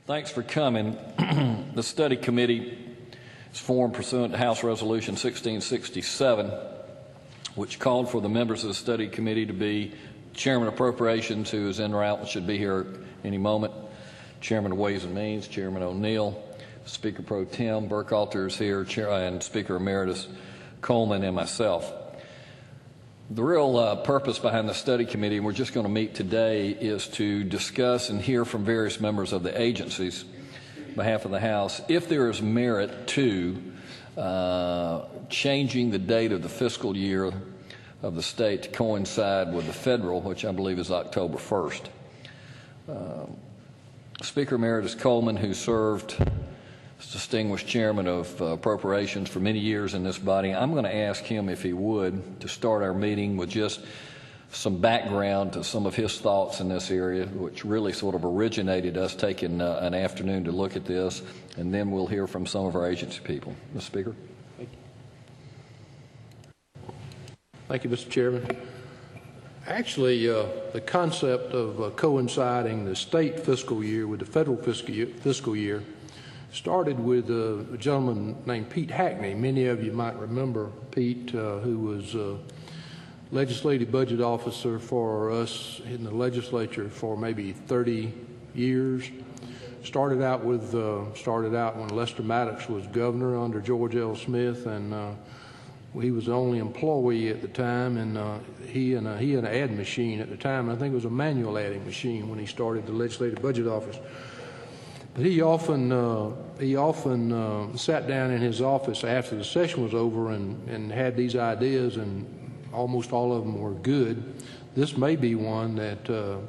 Thanks for coming. The study committee is formed pursuant to House Resolution 1667, which called for the members of the study committee to be Chairman of Appropriations, who is en route and should be here any moment, Chairman of Ways and Means, Chairman O'Neill, Speaker Pro Tem Burkhalter is here, and Speaker Emeritus Coleman, and myself. The real purpose behind the study committee, and we're just going to meet today, is to discuss and hear from various members of the agencies on behalf of the House if there is merit to changing the date of the fiscal year of the state to coincide with the federal, which I believe is October 1st. Speaker Emeritus Coleman, who served as distinguished chairman of appropriations for many years in this body, I'm going to ask him if he would to start our meeting with just some background to some of his thoughts in this area, which really sort of originated us taking an afternoon to look at this, and then we'll hear from some of our agency people. Mr. Speaker. Thank you, Mr. Chairman. Actually, the concept of coinciding the state fiscal year with the federal fiscal year started with a gentleman named Pete Hackney. Many of you might remember Pete, who was legislative budget officer for us in the legislature for maybe 30 years. Started out when Lester Maddox was governor under George L. Smith, and he was the only employee at the time, and he had an ad machine at the time. I think it was a manual adding machine when he started the legislative budget office. But he often sat down in his office after the session was over and had these ideas, and almost all of them were good. This may be one that,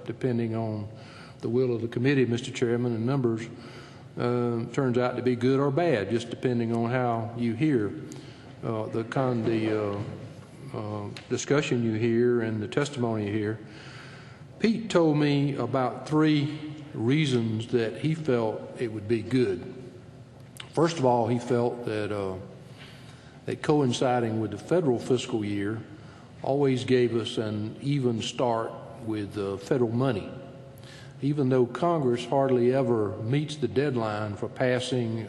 depending on the will of the committee, Mr. Chairman and members, turns out to be good or bad, just depending on how you hear the discussion you hear and the testimony you hear. Pete told me about 3 reasons that he felt it would be good. First of all, he felt that coinciding with the federal fiscal year always gave us an even start with federal money. Even though Congress hardly ever meets the deadline for passing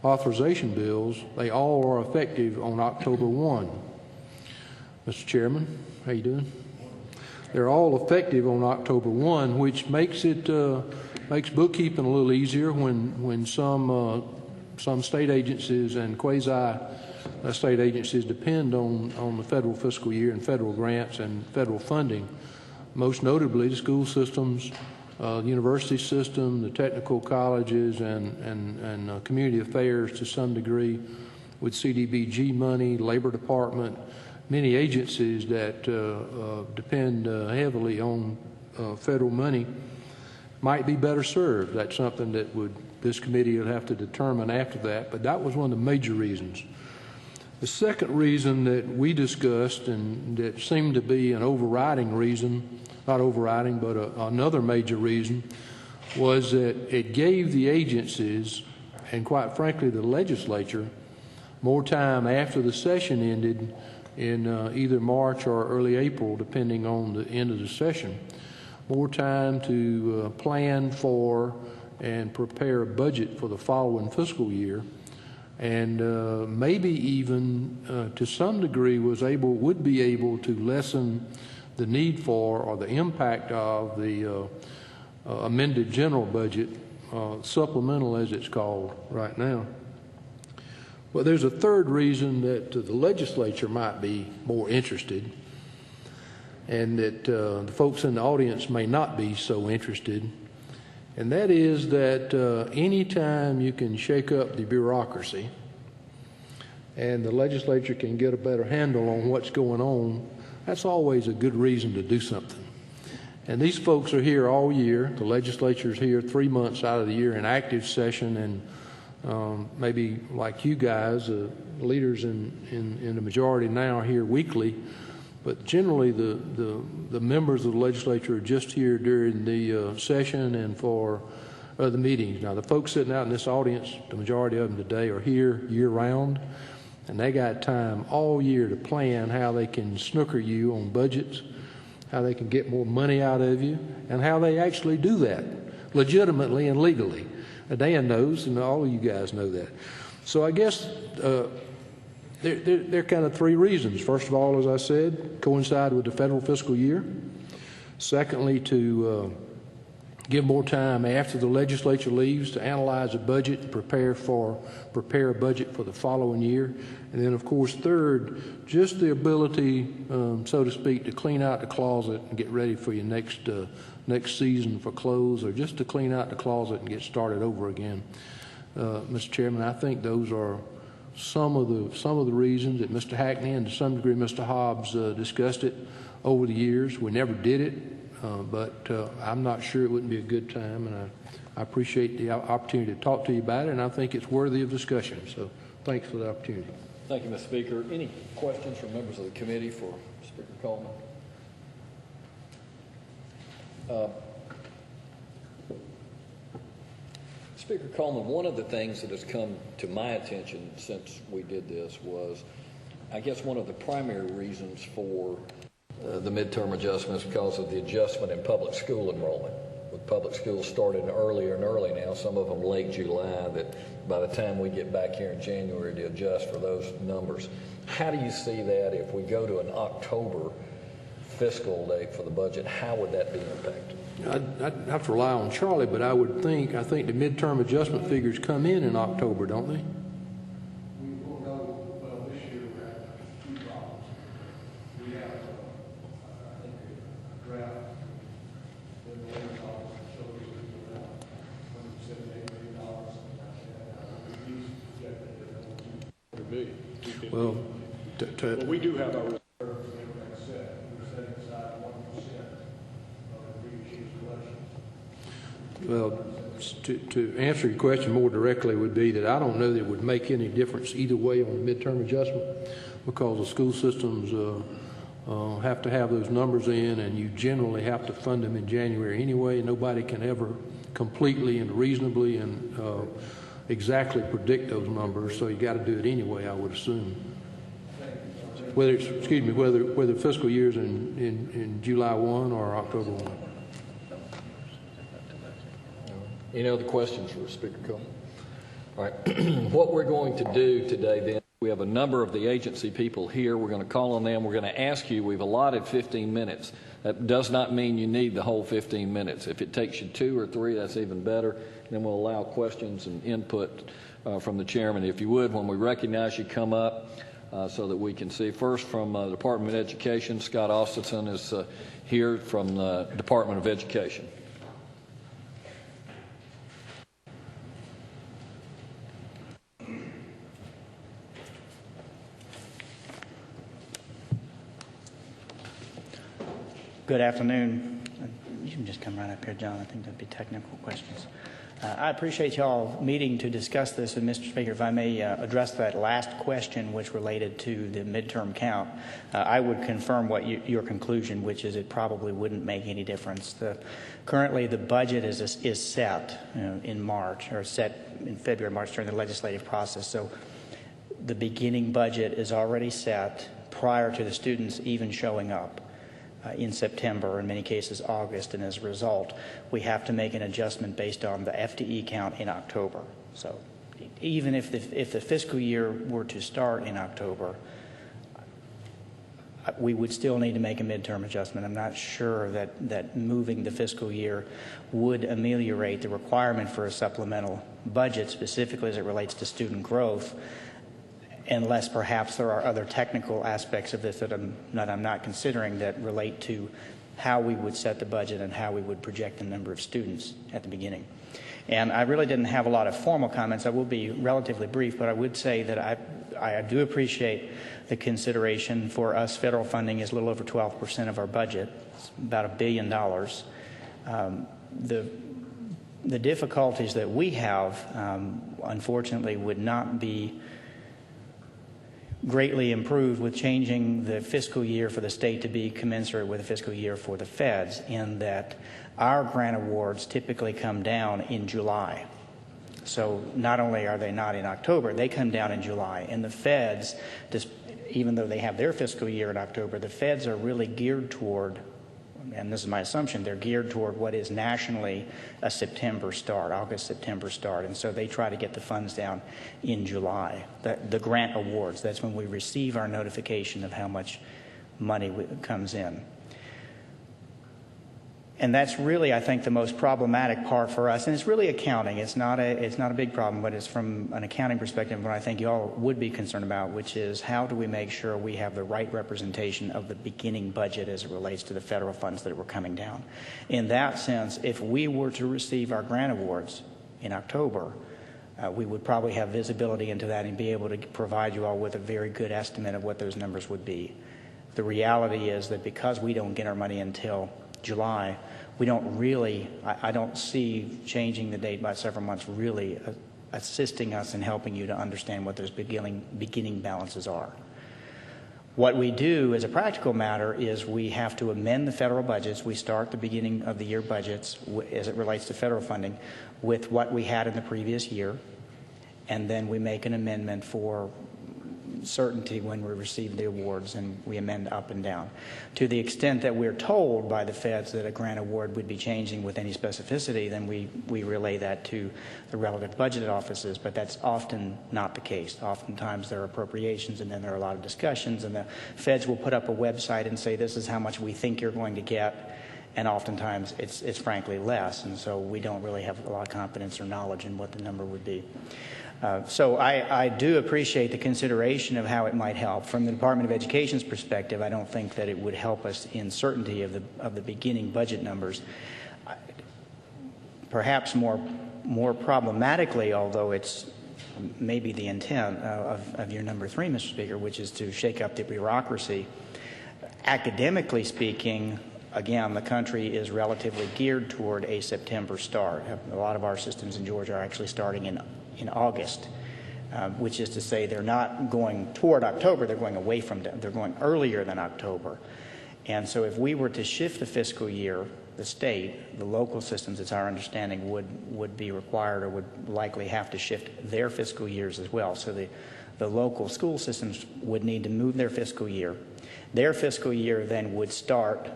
authorization bills, they all are effective on October 1. Mr. Chairman, how you doing? They're all effective on October 1, which makes it makes bookkeeping a little easier when some state agencies and quasi state agencies depend on the federal fiscal year and federal grants and federal funding. Most notably, the school systems, university system, the technical colleges, and community affairs to some degree with CDBG money, Labor Department, many agencies that depend heavily on federal money might be better served. That's something that this committee would have to determine after that, but that was one of the major reasons. The second reason that we discussed, and that seemed to be an overriding reason, not overriding, but another major reason, was that it gave the agencies, and quite frankly the legislature, more time after the session ended in either March or early April, depending on the end of the session, more time to plan for and prepare a budget for the following fiscal year, and maybe even to some degree would be able to lessen the need for or the impact of the amended general budget, supplemental as it's called right now. Well, there's a third reason that the legislature might be more interested, and that the folks in the audience may not be so interested, and that is that anytime you can shake up the bureaucracy and the legislature can get a better handle on what's going on, that's always a good reason to do something. And these folks are here all year. The legislature is here 3 months out of the year in active session, and maybe like you guys, leaders in the majority now are here weekly, but generally the members of the legislature are just here during the session and for other meetings. Now, the folks sitting out in this audience, the majority of them today are here year-round, and they got time all year to plan how they can snooker you on budgets, how they can get more money out of you, and how they actually do that. legitimately and legally. Dan knows, and all of you guys know that. So I guess there are kind of three reasons. First of all, as I said, coincide with the federal fiscal year. Secondly, to give more time after the legislature leaves to analyze a budget and prepare a budget for the following year. And then, of course, third, just the ability, so to speak, to clean out the closet and get ready for your next season for clothes, or just to clean out the closet and get started over again. Mr. Chairman, I think those are some of the reasons that Mr. Hackney and to some degree Mr. Hobbs discussed it over the years. We never did it, but I'm not sure it wouldn't be a good time, and I appreciate the opportunity to talk to you about it, and I think it's worthy of discussion. So thanks for the opportunity. Thank you, Mr. Speaker. Any questions from members of the committee for Speaker Coleman? Speaker Coleman, one of the things that has come to my attention since we did this was, I guess one of the primary reasons for the midterm adjustments because of the adjustment in public school enrollment. With public schools starting earlier and early now, some of them late July, that by the time we get back here in January to adjust for those numbers. How do you see that if we go to an October fiscal date for the budget? How would that be impacted? I'd have to rely on Charlie, but I think the midterm adjustment figures come in October, don't they? We will know, well, this year we have two problems. We have, I think, a draft that the labor office shows us about $178 million. Projected Well, we do have our reserves and everything set. We're setting aside 1% of the previous year's collections. Well, to answer your question more directly would be that I don't know that it would make any difference either way on the midterm adjustment, because the school systems have to have those numbers in, and you generally have to fund them in January anyway. Nobody can ever completely and reasonably and exactly predict those numbers, so you got to do it anyway, I would assume. Whether fiscal year's in July 1 or October 1. Any other questions for Speaker Coleman? All right. What we're going to do today then, we have a number of the agency people here. We're going to call on them. We're going to ask you, we've allotted 15 minutes. That does not mean you need the whole 15 minutes. If it takes you 2 or 3, that's even better. Then we'll allow questions and input from the chairman. If you would, when we recognize you, come up so that we can see. First, from the Department of Education, Scott Austinson is here from the Department of Education. Good afternoon. You can just come right up here, John. I think that'd be technical questions. I appreciate y'all meeting to discuss this. And Mr. Speaker, if I may address that last question, which related to the midterm count, I would confirm what your conclusion, which is it probably wouldn't make any difference. Currently, the budget is set in March, or set in February, March during the legislative process. So the beginning budget is already set prior to the students even showing up in September, in many cases August, and as a result, we have to make an adjustment based on the FTE count in October. So even if the fiscal year were to start in October, we would still need to make a midterm adjustment. I'm not sure that moving the fiscal year would ameliorate the requirement for a supplemental budget, specifically as it relates to student growth, unless perhaps there are other technical aspects of this that I'm not considering that relate to how we would set the budget and how we would project the number of students at the beginning. And I really didn't have a lot of formal comments. I will be relatively brief, but I would say that I do appreciate the consideration. For us, federal funding is a little over 12% of our budget. It's about $1 billion. The difficulties that we have, unfortunately, would not be greatly improved with changing the fiscal year for the state to be commensurate with the fiscal year for the feds, in that our grant awards typically come down in July. So not only are they not in October, they come down in July. And the feds, even though they have their fiscal year in October, the feds are really geared toward and this is my assumption, they're geared toward what is nationally a September start, August-September start, and so they try to get the funds down in July. The grant awards, that's when we receive our notification of how much money comes in. And that's really, I think, the most problematic part for us. And it's really accounting. It's not a big problem, but it's from an accounting perspective what I think you all would be concerned about, which is how do we make sure we have the right representation of the beginning budget as it relates to the federal funds that were coming down. In that sense, if we were to receive our grant awards in October, we would probably have visibility into that and be able to provide you all with a very good estimate of what those numbers would be. The reality is that because we don't get our money until July, we don't really, I don't see changing the date by several months really assisting us in helping you to understand what those beginning balances are. What we do as a practical matter is we have to amend the federal budgets. We start the beginning of the year budgets as it relates to federal funding with what we had in the previous year, and then we make an amendment for certainty when we receive the awards, and we amend up and down. To the extent that we're told by the feds that a grant award would be changing with any specificity, then we relay that to the relative budget offices, but that's often not the case. Oftentimes there are appropriations and then there are a lot of discussions, and the feds will put up a website and say this is how much we think you're going to get, and oftentimes it's frankly less, and so we don't really have a lot of confidence or knowledge in what the number would be. So I do appreciate the consideration of how it might help. From the Department of Education's perspective, I don't think that it would help us in certainty of the beginning budget numbers. Perhaps more problematically, although it's maybe the intent of your number 3, Mr. Speaker, which is to shake up the bureaucracy. Academically speaking, again, the country is relatively geared toward a September start. A lot of our systems in Georgia are actually starting in August, which is to say they're not going toward October, they're going away from them. They're going earlier than October. And so if we were to shift the fiscal year, the state, the local systems, it's our understanding, would be required or would likely have to shift their fiscal years as well. So the local school systems would need to move their fiscal year. Their fiscal year then would start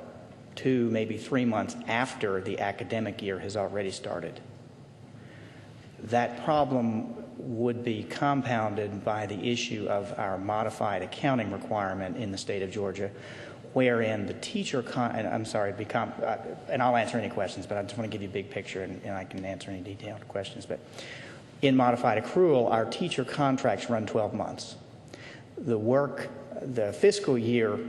2, maybe 3 months after the academic year has already started. That problem would be compounded by the issue of our modified accounting requirement in the state of Georgia, wherein the teacher, and I'll answer any questions, but I just want to give you a big picture, and I can answer any detailed questions. But in modified accrual, our teacher contracts run 12 months. The fiscal year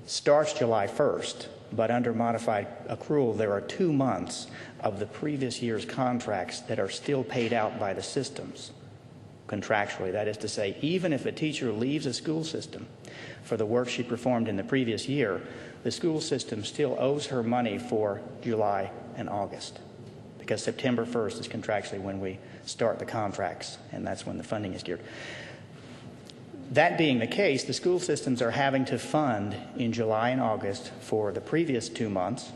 starts July 1st, but under modified accrual, there are 2 months of the previous year's contracts that are still paid out by the systems contractually. That is to say, even if a teacher leaves a school system for the work she performed in the previous year, the school system still owes her money for July and August, because September 1st is contractually when we start the contracts, and that's when the funding is geared. That being the case, the school systems are having to fund in July and August for the previous 2 months,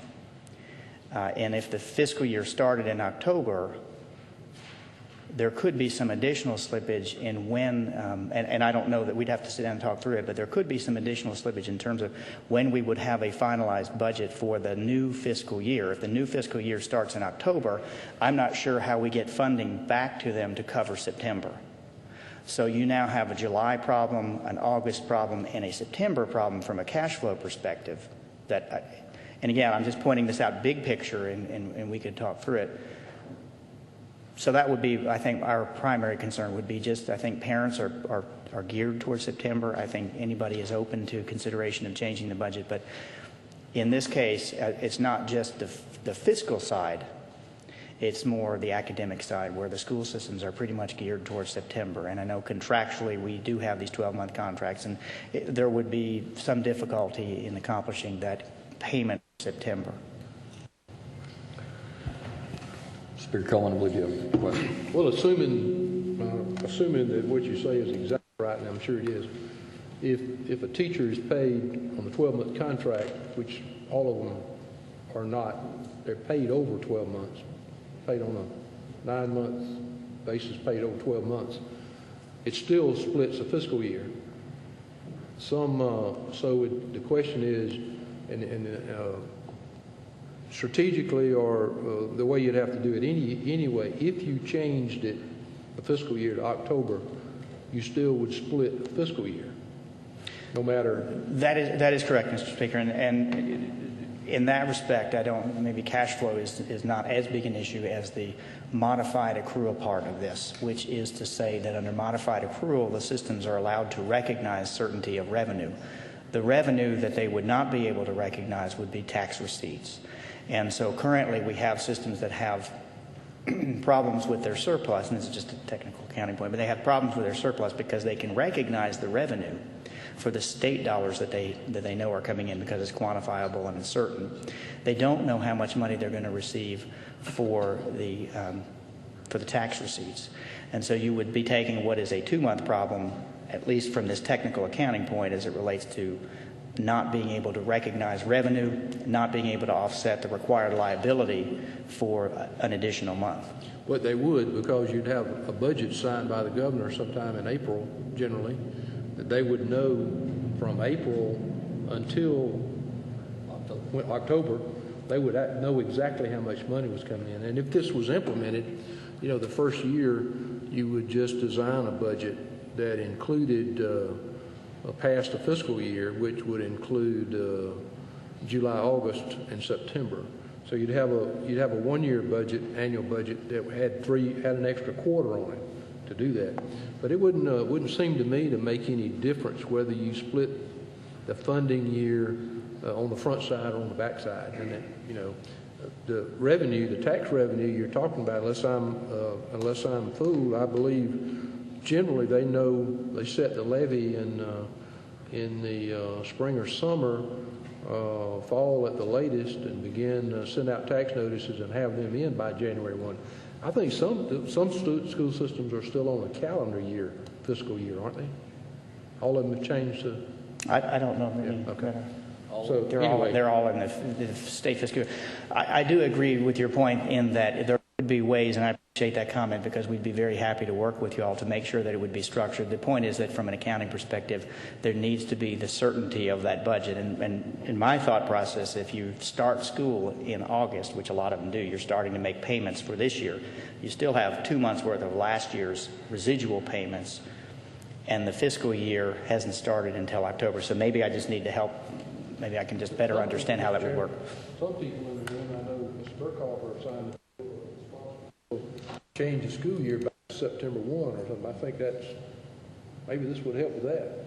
and if the fiscal year started in October, there could be some additional slippage in when, and I don't know that we'd have to sit down and talk through it, but there could be some additional slippage in terms of when we would have a finalized budget for the new fiscal year. If the new fiscal year starts in October, I'm not sure how we get funding back to them to cover September. So you now have a July problem, an August problem, and a September problem from a cash flow perspective. And again, I'm just pointing this out big picture, and we could talk through it. So that would be, I think, our primary concern would be just, I think parents are geared towards September. I think anybody is open to consideration of changing the budget. But in this case, it's not just the fiscal side. It's more the academic side, where the school systems are pretty much geared towards September. And I know contractually we do have these 12-month contracts, and there would be some difficulty in accomplishing that payment in September. Speaker Cohen, I believe you have a question. Well, assuming that what you say is exactly right, and I'm sure it is, if a teacher is paid on the 12-month contract, which all of them are not, they're paid over 12 months, paid on a 9-month basis, paid over 12 months, it still splits a fiscal year. So the question is, strategically, or the way you'd have to do it anyway, if you changed it, the fiscal year to October, you still would split the fiscal year, no matter. That is correct, Mr. Speaker, and in that respect, maybe cash flow is not as big an issue as the modified accrual part of this, which is to say that under modified accrual, the systems are allowed to recognize certainty of revenue. The revenue that they would not be able to recognize would be tax receipts. And so currently we have systems that have problems with their surplus, and this is just a technical accounting point, but they have problems with their surplus because they can recognize the revenue for the state dollars that they know are coming in because it's quantifiable and it's certain. They don't know how much money they're going to receive for the tax receipts. And so you would be taking what is a 2-month problem, at least from this technical accounting point, as it relates to not being able to recognize revenue, not being able to offset the required liability for an additional month. What they would, because you'd have a budget signed by the governor sometime in April, generally, that they would know from April until October, they would know exactly how much money was coming in. And if this was implemented, the first year, you would just design a budget that included past the fiscal year, which would include July, August, and September. So you'd have a 1-year budget, annual budget that had an extra quarter on it to do that. But it wouldn't seem to me to make any difference whether you split the funding year on the front side or on the back side. And that, the revenue, the tax revenue you're talking about, unless I'm fooled, I believe generally they set the levy in the spring or summer, fall at the latest, and begin send out tax notices and have them in by January 1. I think some school systems are still on a calendar year, fiscal year, aren't they? All of them have changed to. I don't know. Yeah, okay. So they're all in the state fiscal year. I do agree with your point in that there would be ways, and I appreciate that comment because we'd be very happy to work with you all to make sure that it would be structured. The point is that from an accounting perspective, there needs to be the certainty of that budget. And in my thought process, if you start school in August, which a lot of them do, you're starting to make payments for this year. You still have 2 months worth of last year's residual payments, and the fiscal year hasn't started until October. So maybe I just need to help. Maybe I can just better understand how that would work. Some people in the room, I know Mr. Burkhalter signed change the school year by September 1 or something. I think maybe this would help with that.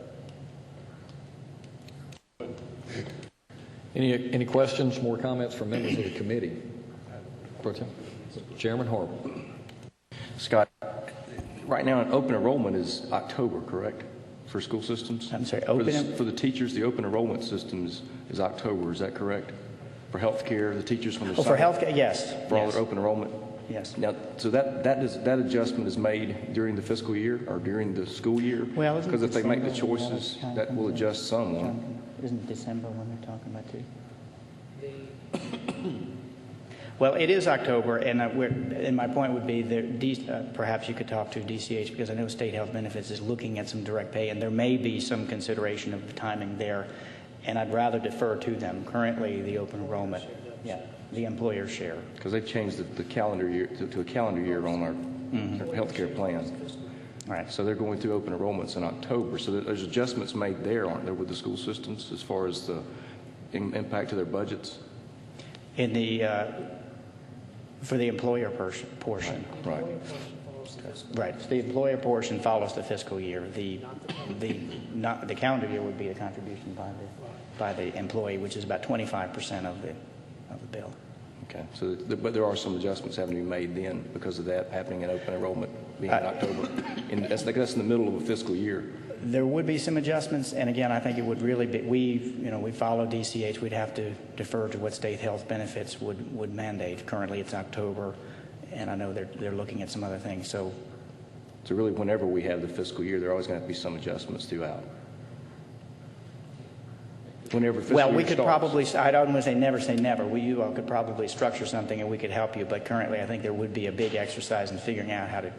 Any questions, more comments from members of the committee? Chairman Horrible. Scott, right now open enrollment is October, correct, for school systems? I'm sorry, for the teachers, the open enrollment system is October, is that correct? For healthcare, the teachers when they're for healthcare, yes. For all their open enrollment? Yes. Now, so that adjustment is made during the fiscal year or during the school year? Well, because if they make the choices, that will adjust somewhat. Isn't December when they're talking about too? Well, it is October, and my point would be that perhaps you could talk to DCH, because I know State Health Benefits is looking at some direct pay, and there may be some consideration of timing there, and I'd rather defer to them. Currently, the open enrollment, the employer share. Because they've changed the calendar year to a calendar year on our healthcare plan. All right. So they're going through open enrollments in October. So there's adjustments made there, aren't there, with the school systems as far as the impact to their budgets? In the for the employer portion. Right. Right. So the employer portion follows the fiscal year. The calendar year would be a contribution by the employee, which is about 25% of the bill. Okay. So, but there are some adjustments having to be made then because of that happening in open enrollment being in October. And that's in the middle of a fiscal year. There would be some adjustments, and again, I think it would really be, we follow DCH. We'd have to defer to what State Health Benefits would mandate. Currently, it's October, and I know they're looking at some other things. So really, whenever we have the fiscal year, there are always going to be some adjustments throughout. Whenever fiscal year we could starts. probably, I don't want to say never. You all could probably structure something and we could help you, but currently I think there would be a big exercise in figuring out how to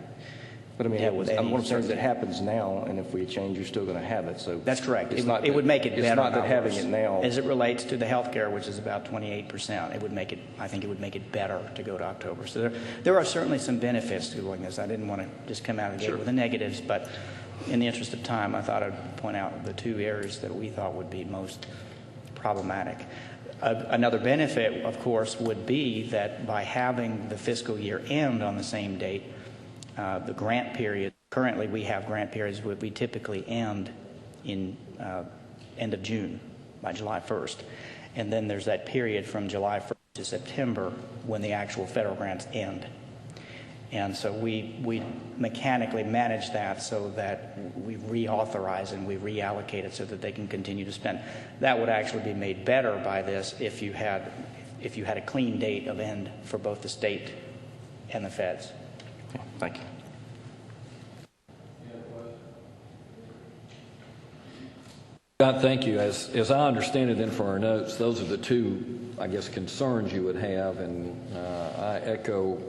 But I mean, deal with any what I'm saying is it uncertainty. happens now, and if we change, you're still going to have it. So That's correct. It's not It would make it better. It's not that not having worse. it now. As it relates to the healthcare, which is about 28%, it would make it. I think it would make it better to go to October. So there are certainly some benefits to doing this. I didn't want to just come out of the gate with the negatives, but in the interest of time, I thought I'd point out the two areas that we thought would be most problematic. Another benefit, of course, would be that by having the fiscal year end on the same date, the grant period. Currently, we have grant periods where we typically end in end of June, by July 1st. And then there's that period from July 1st to September when the actual federal grants end. And so we mechanically manage that so that we reauthorize and we reallocate it so that they can continue to spend. That would actually be made better by this if you had a clean date of end for both the state and the feds. Thank you. Scott, thank you. As I understand it, then for our notes, those are the two, I guess, concerns you would have, and I echo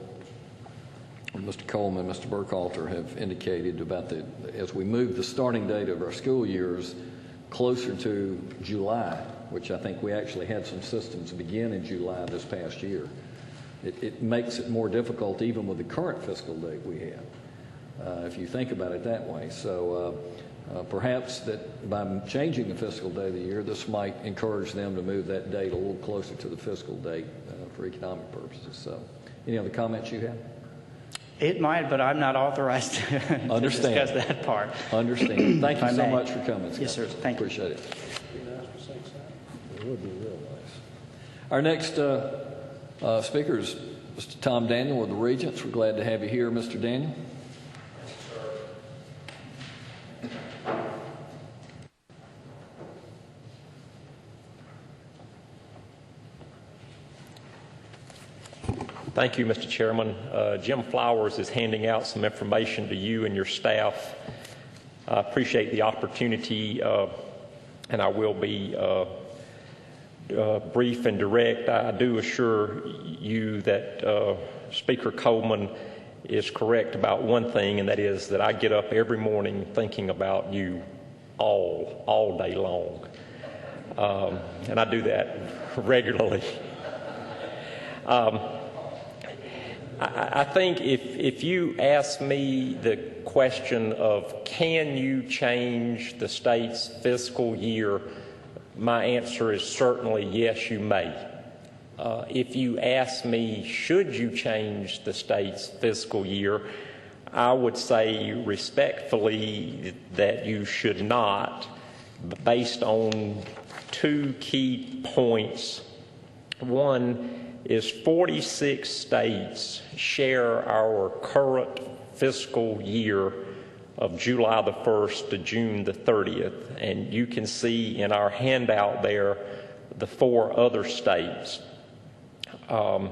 what Mr. Coleman and Mr. Burkhalter have indicated about as we move the starting date of our school years closer to July, which I think we actually had some systems begin in July this past year. It makes it more difficult even with the current fiscal date we have, if you think about it that way. So perhaps that by changing the fiscal day of the year, this might encourage them to move that date a little closer to the fiscal date for economic purposes. So any other comments you have? It might, but I'm not authorized to discuss that part. Understand. Thank you If I so may. much for coming, Scott. Yes, sir. Thank you. Appreciate it. It would be real nice. Our next speaker is Mr. Tom Daniel with the Regents. We're glad to have you here, Mr. Daniel. Thank you, Mr. Chairman. Jim Flowers is handing out some information to you and your staff. I appreciate the opportunity, and I will be brief and direct. I do assure you that Speaker Coleman is correct about one thing, and that is that I get up every morning thinking about you all day long. And I do that regularly. I think if you ask me the question of can you change the state's fiscal year, my answer is certainly yes, you may. If you ask me should you change the state's fiscal year, I would say respectfully that you should not, based on two key points. One is 46 states share our current fiscal year of July the 1st to June the 30th. And you can see in our handout there the 4 other states. And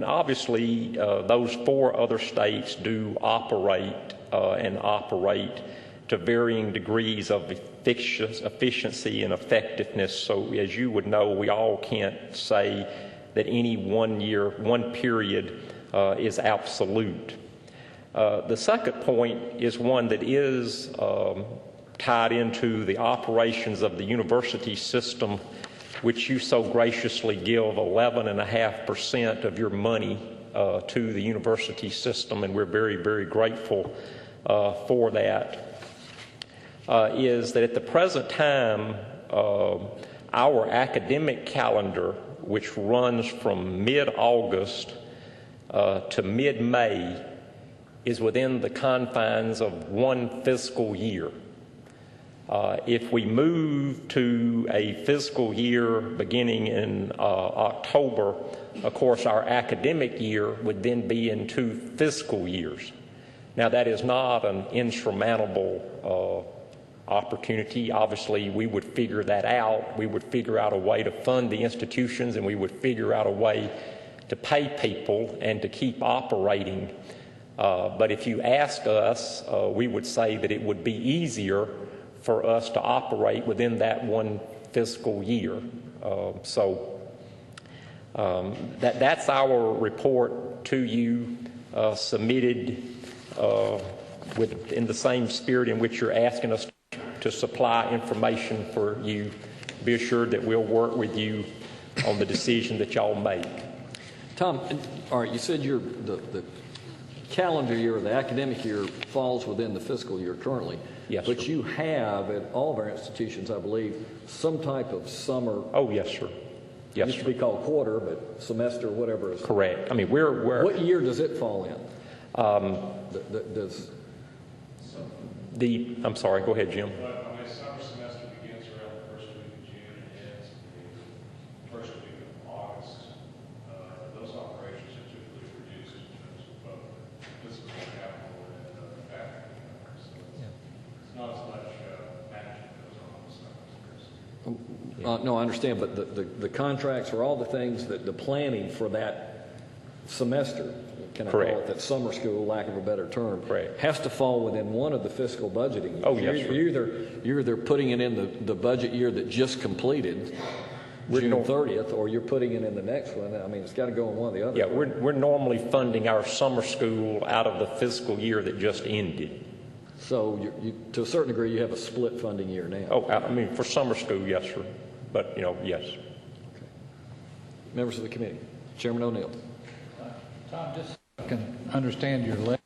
obviously those 4 other states do operate and operate to varying degrees of efficiency and effectiveness. So as you would know, we all can't say that any one period is absolute. The second point is one that is tied into the operations of the university system, which you so graciously give 11.5% of your money to the university system, and we're very, very grateful for that. Is that at the present time, our academic calendar, which runs from mid-August to mid-May, is within the confines of one fiscal year. If we move to a fiscal year beginning in October, of course, our academic year would then be in 2 fiscal years. Now, that is not an insurmountable opportunity. Obviously, we would figure that out. We would figure out a way to fund the institutions, and we would figure out a way to pay people and to keep operating. But if you ask us, we would say that it would be easier for us to operate within that one fiscal year. That's our report to you, submitted in the same spirit in which you're asking us to supply information for you. Be assured that we'll work with you on the decision that y'all make. Tom, all right, you said the calendar year or the academic year falls within the fiscal year currently. Yes, but sir. you have at all of our institutions, I believe, some type of summer. Oh, yes, sir. It Yes, used sir. to be called quarter, but semester, whatever. Is Correct. I mean, we're What year does it fall in? Does I'm sorry. Go ahead, Jim. My summer semester begins around the first week of June and ends the first week of August. Those operations are typically reduced in terms of physical capital and faculty members. So it's not as much management goes on the semesters. No, I understand, but the contracts or all the things that the planning for that semester, can I call Correct. it that summer school, lack of a better term, Correct. has to fall within one of the fiscal budgeting years. Oh, yes, sir. You're either putting it in the budget year that just completed, June 30th, or you're putting it in the next one. I mean, it's got to go in one or the other. Yeah, we're normally funding our summer school out of the fiscal year that just ended. So you, to a certain degree, you have a split funding year now. Oh, I mean, for summer school, yes, sir. But, yes. Members of the committee. Chairman O'Neill. Tom, just so I can understand your letter.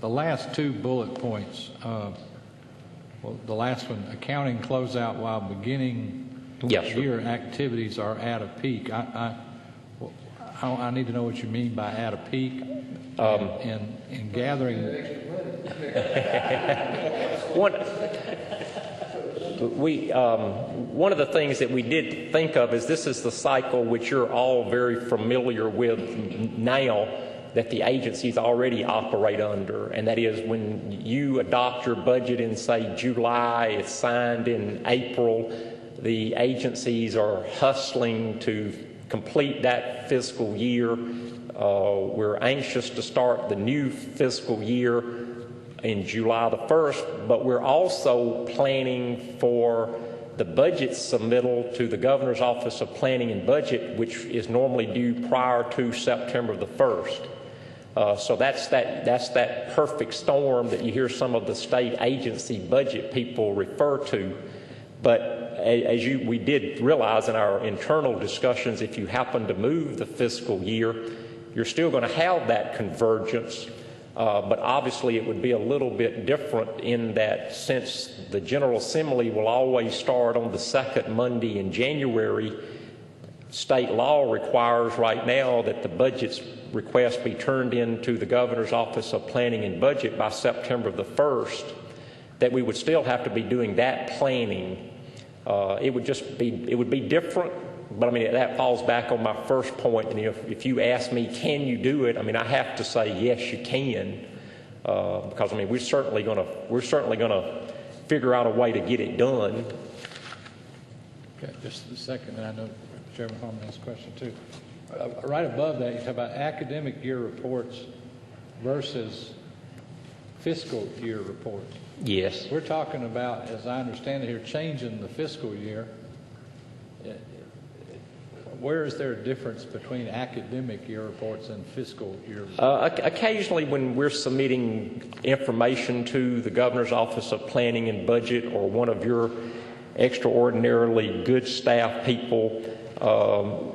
The last two bullet points, the last one, accounting closeout while beginning Yes, sir. year activities are at a peak. I need to know what you mean by at a peak. And gathering. One of the things that we did think of is this is the cycle which you're all very familiar with now that the agencies already operate under, and that is when you adopt your budget in, say, July, it's signed in April, the agencies are hustling to complete that fiscal year. We're anxious to start the new fiscal year in July the 1st, but we're also planning for the budget submittal to the Governor's Office of Planning and Budget, which is normally due prior to September the 1st. So that's that perfect storm that you hear some of the state agency budget people refer to. But as we did realize in our internal discussions, if you happen to move the fiscal year, you're still going to have that convergence. But obviously it would be a little bit different in that since the General Assembly will always start on the second Monday in January, state law requires right now that the budget's request be turned into the Governor's Office of Planning and Budget by September the 1st, that we would still have to be doing that planning. It would be different, but I mean, that falls back on my first point. And if you ask me, can you do it? I mean, I have to say, yes, you can, because I mean, we're certainly going to figure out a way to get it done. Okay, just a second, and I know Chairman Harmon has a question too. Right above that, you talk about academic year reports versus fiscal year reports. Yes. We're talking about, as I understand it here, changing the fiscal year. Where is there a difference between academic year reports and fiscal year reports? Occasionally when we're submitting information to the Governor's Office of Planning and Budget or one of your extraordinarily good staff people,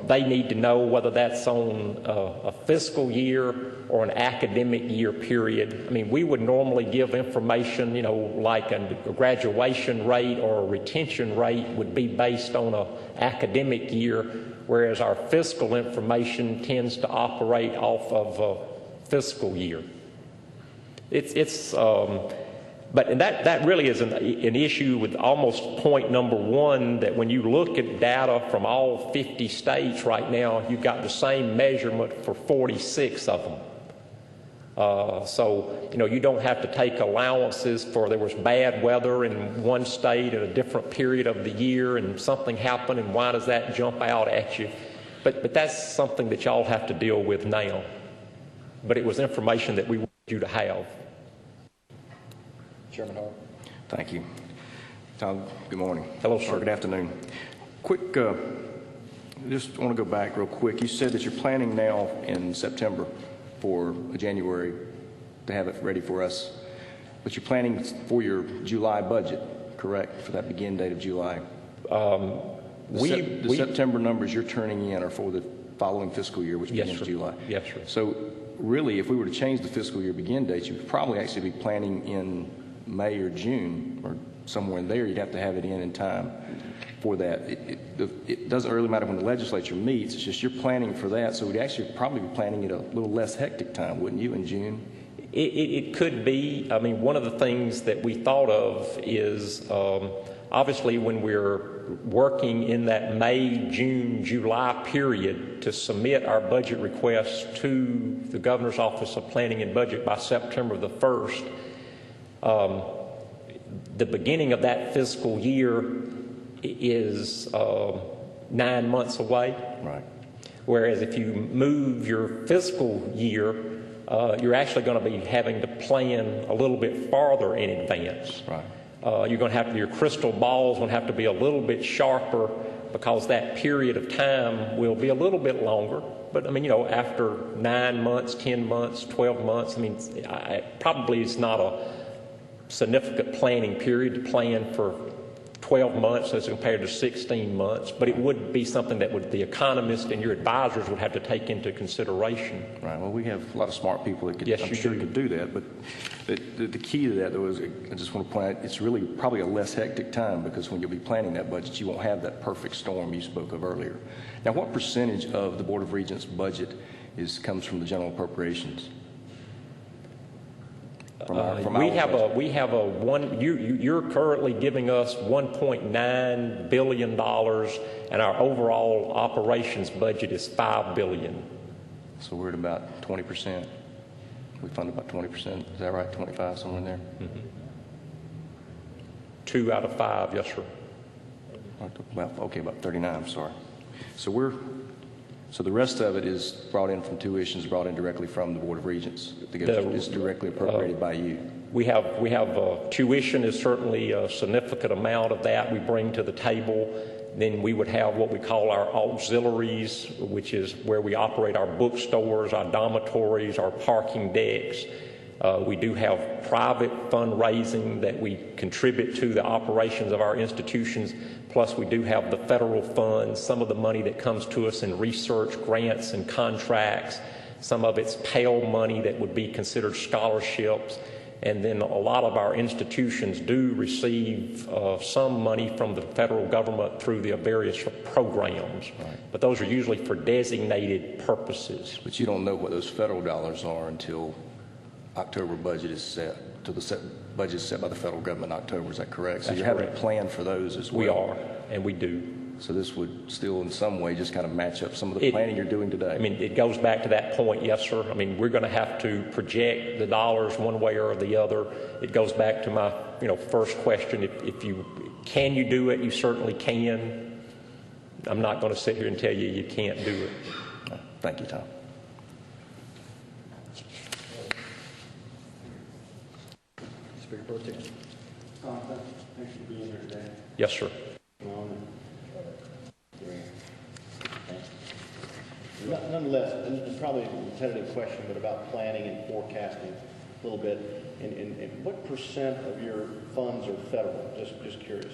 they need to know whether that's on a fiscal year or an academic year period. I mean, we would normally give information, like a graduation rate or a retention rate would be based on an academic year, whereas our fiscal information tends to operate off of a fiscal year. But that really is an issue with almost point number one, that when you look at data from all 50 states right now, you've got the same measurement for 46 of them. So, you don't have to take allowances for there was bad weather in one state at a different period of the year and something happened, and why does that jump out at you? But that's something that y'all have to deal with now. But it was information that we wanted you to have. Chairman Hart. Thank you. Tom, good morning. Hello, sir. Or good afternoon. Quick, just want to go back real quick. You said that you're planning now in September for a January to have it ready for us. But you're planning for your July budget, correct, for that begin date of July? The September numbers you're turning in are for the following fiscal year, which begins July. Yes, sir. So really, if we were to change the fiscal year begin date, you would probably actually be planning in May or June or somewhere in there. You'd have to have it in time for that. It doesn't really matter when the legislature meets. It's just you're planning for that. So we'd actually probably be planning at a little less hectic time, wouldn't you, in June? It could be. I mean, one of the things that we thought of is obviously when we're working in that May, June, July period to submit our budget requests to the Governor's Office of Planning and Budget by September the 1st, the beginning of that fiscal year is 9 months away. Right. Whereas if you move your fiscal year, you're actually going to be having to plan a little bit farther in advance. Right. You're going to have your crystal ball's going to have to be a little bit sharper because that period of time will be a little bit longer. But I mean, after 9 months, 10 months, 12 months, I mean, probably it's not a significant planning period to plan for 12 months as compared to 16 months, but it would be something that the economists and your advisors would have to take into consideration. Right. Well, we have a lot of smart people that could, yes, I'm sure could do that, but the key to that, though, is I just want to point out it's really probably a less hectic time because when you'll be planning that budget, you won't have that perfect storm you spoke of earlier. Now, what percentage of the Board of Regents' budget comes from the general appropriations? You're currently giving us $1.9 billion, and our overall operations budget is $5 billion. So we're at about 20%. We fund about 20%. Is that right? 25, somewhere in there? Mm-hmm. 2 out of 5, yes, sir. Well, okay, about 39, I'm sorry. So the rest of it is brought in from tuitions, brought in directly from the Board of Regents. It's directly appropriated by you. We have tuition is certainly a significant amount of that we bring to the table. Then we would have what we call our auxiliaries, which is where we operate our bookstores, our dormitories, our parking decks. We do have private fundraising that we contribute to the operations of our institutions. Plus, we do have the federal funds, some of the money that comes to us in research, grants, and contracts. Some of it's Pell money that would be considered scholarships. And then a lot of our institutions do receive some money from the federal government through the various programs. Right. But those are usually for designated purposes. But you don't know what those federal dollars are until October budget is set, until the budget is set by the federal government in October. Is that correct? So you're having a plan for those as well? We are, and we do. So this would still in some way just kind of match up some of the planning you're doing today? I mean, it goes back to that point, yes, sir. I mean, we're going to have to project the dollars one way or the other. It goes back to my, first question. Can you do it? You certainly can. I'm not going to sit here and tell you you can't do it. Thank you, Tom. Speaker Pro Tem. Thanks for being here today. Yes, sir. Nonetheless, and probably a repetitive question, but about planning and forecasting a little bit. And what percent of your funds are federal? Just curious.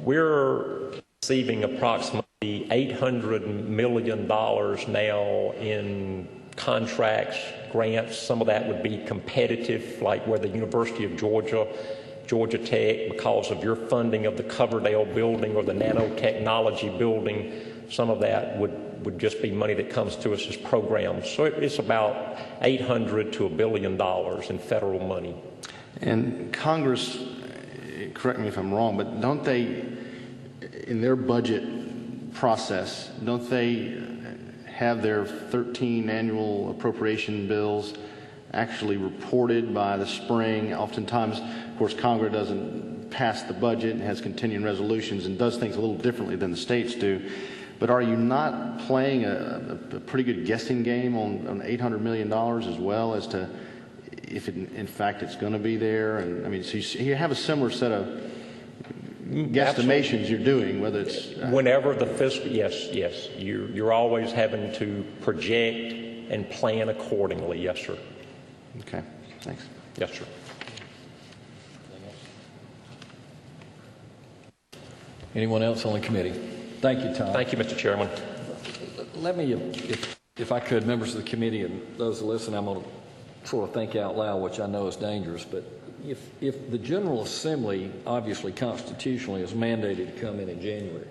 We're receiving approximately $800 million now in contracts, grants. Some of that would be competitive, like where the University of Georgia Tech, because of your funding of the Coverdale building or the nanotechnology building, some of that would just be money that comes to us as programs. So it's about $800 to $1 billion in federal money. And Congress, correct me if I'm wrong, but don't they, in their budget process, don't they have their 13 annual appropriation bills actually reported by the spring? Oftentimes, of course, Congress doesn't pass the budget and has continuing resolutions and does things a little differently than the states do. But are you not playing a pretty good guessing game on $800 million as well as to if in fact it's going to be there? And I mean, so you have a similar set of guesstimations you're doing, whether it's whenever the fiscal, yes, you're always having to project and plan accordingly. Yes, sir. Okay, thanks. Yes, sir. Anyone else on the committee? Thank you, Tom. Thank you, Mr. Chairman. Let me, if I could, members of the committee and those that listen, I'm going to sort of think out loud, which I know is dangerous, but if the General Assembly, obviously constitutionally, is mandated to come in January,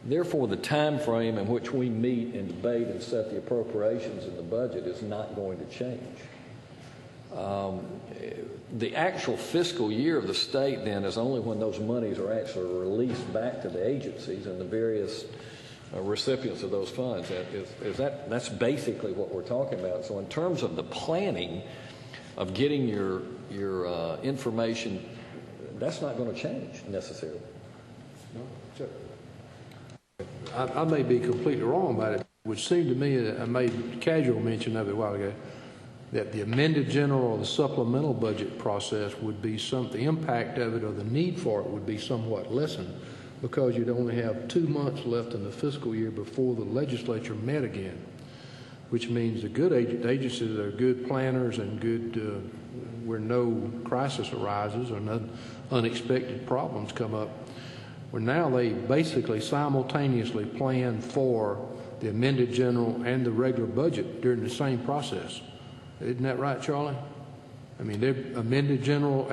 therefore the time frame in which we meet and debate and set the appropriations in the budget is not going to change. The actual fiscal year of the state then is only when those monies are actually released back to the agencies and the various recipients of those funds. That's basically what we're talking about. So in terms of the planning of getting your information, that's not going to change necessarily. I may be completely wrong about it. It would seem to me, I made casual mention of it a while ago, that the amended general or the supplemental budget process would be the impact of it or the need for it would be somewhat lessened because you'd only have 2 months left in the fiscal year before the legislature met again, which means the good agencies are good planners and good where no crisis arises or no unexpected problems come up, where now they basically simultaneously plan for the amended general and the regular budget during the same process. Isn't that right, Charlie? I mean, their amended general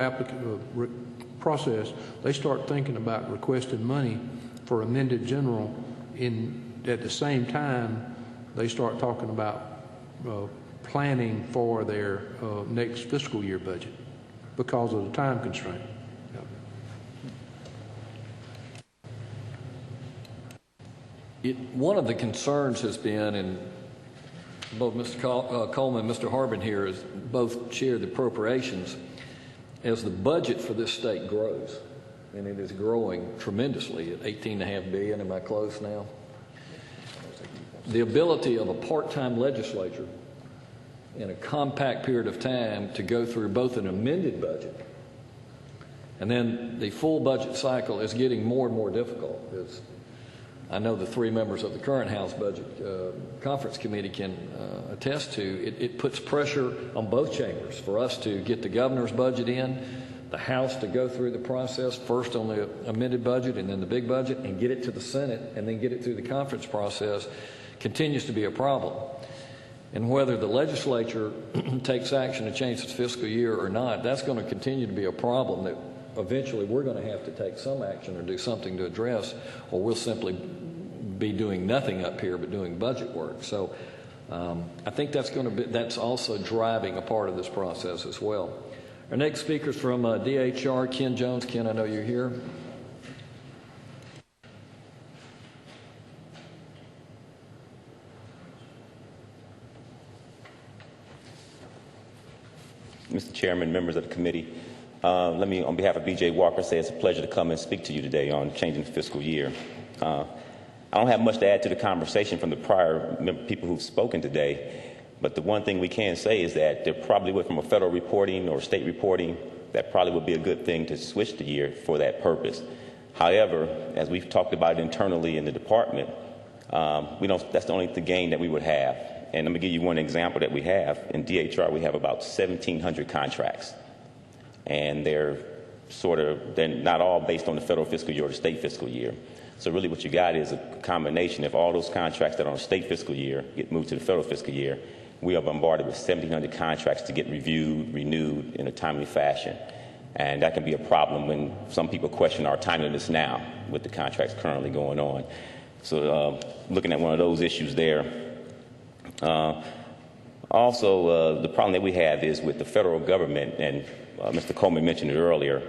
process, they start thinking about requesting money for amended general at the same time they start talking about planning for their next fiscal year budget because of the time constraint. One of the concerns has been, and both Mr. Coleman and Mr. Harbin here has both shared the appropriations, as the budget for this state grows, and it is growing tremendously at $18.5 billion. Am I close now? The ability of a part-time legislature in a compact period of time to go through both an amended budget and then the full budget cycle is getting more and more difficult. I know the 3 members of the current House Budget Conference Committee can attest to. It puts pressure on both chambers for us to get the governor's budget in, the House to go through the process, first on the amended budget and then the big budget, and get it to the Senate and then get it through the conference process continues to be a problem. And whether the legislature takes action to change its fiscal year or not, that's going to continue to be a problem that eventually we're going to have to take some action or do something to address, or we'll simply be doing nothing up here but doing budget work. So I think that's also driving a part of this process as well. Our next speaker is from DHR, Ken Jones. Ken, I know you're here. Mr. Chairman, members of the committee, let me, on behalf of B.J. Walker, say it's a pleasure to come and speak to you today on changing the fiscal year. I don't have much to add to the conversation from the prior people who've spoken today, but the one thing we can say is that there probably would, from a federal reporting or state reporting, that probably would be a good thing to switch the year for that purpose. However, as we've talked about internally in the department, that's the only gain that we would have. And let me give you one example that we have. In DHR, we have about 1,700 contracts. And they're not all based on the federal fiscal year or the state fiscal year. So really what you got is a combination. If all those contracts that are on state fiscal year get moved to the federal fiscal year, we are bombarded with 1,700 contracts to get reviewed, renewed in a timely fashion. And that can be a problem when some people question our timeliness now with the contracts currently going on. So looking at one of those issues there. Also, the problem that we have is with the federal government, and Mr. Coleman mentioned it earlier,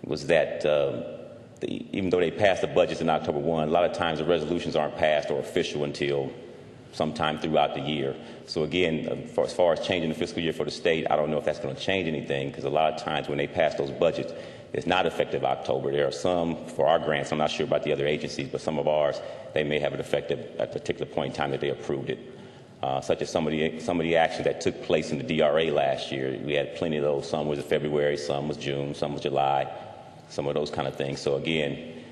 was that even though they passed the budgets in October 1, a lot of times the resolutions aren't passed or official until sometime throughout the year. So again, as far as changing the fiscal year for the state, I don't know if that's going to change anything, because a lot of times when they pass those budgets, it's not effective October. There are some, for our grants, I'm not sure about the other agencies, but some of ours, they may have it effective at a particular point in time that they approved it. Such as some of the actions that took place in the DRA last year. We had plenty of those. Some was in February, some was June, some was July, some of those kind of things. So again,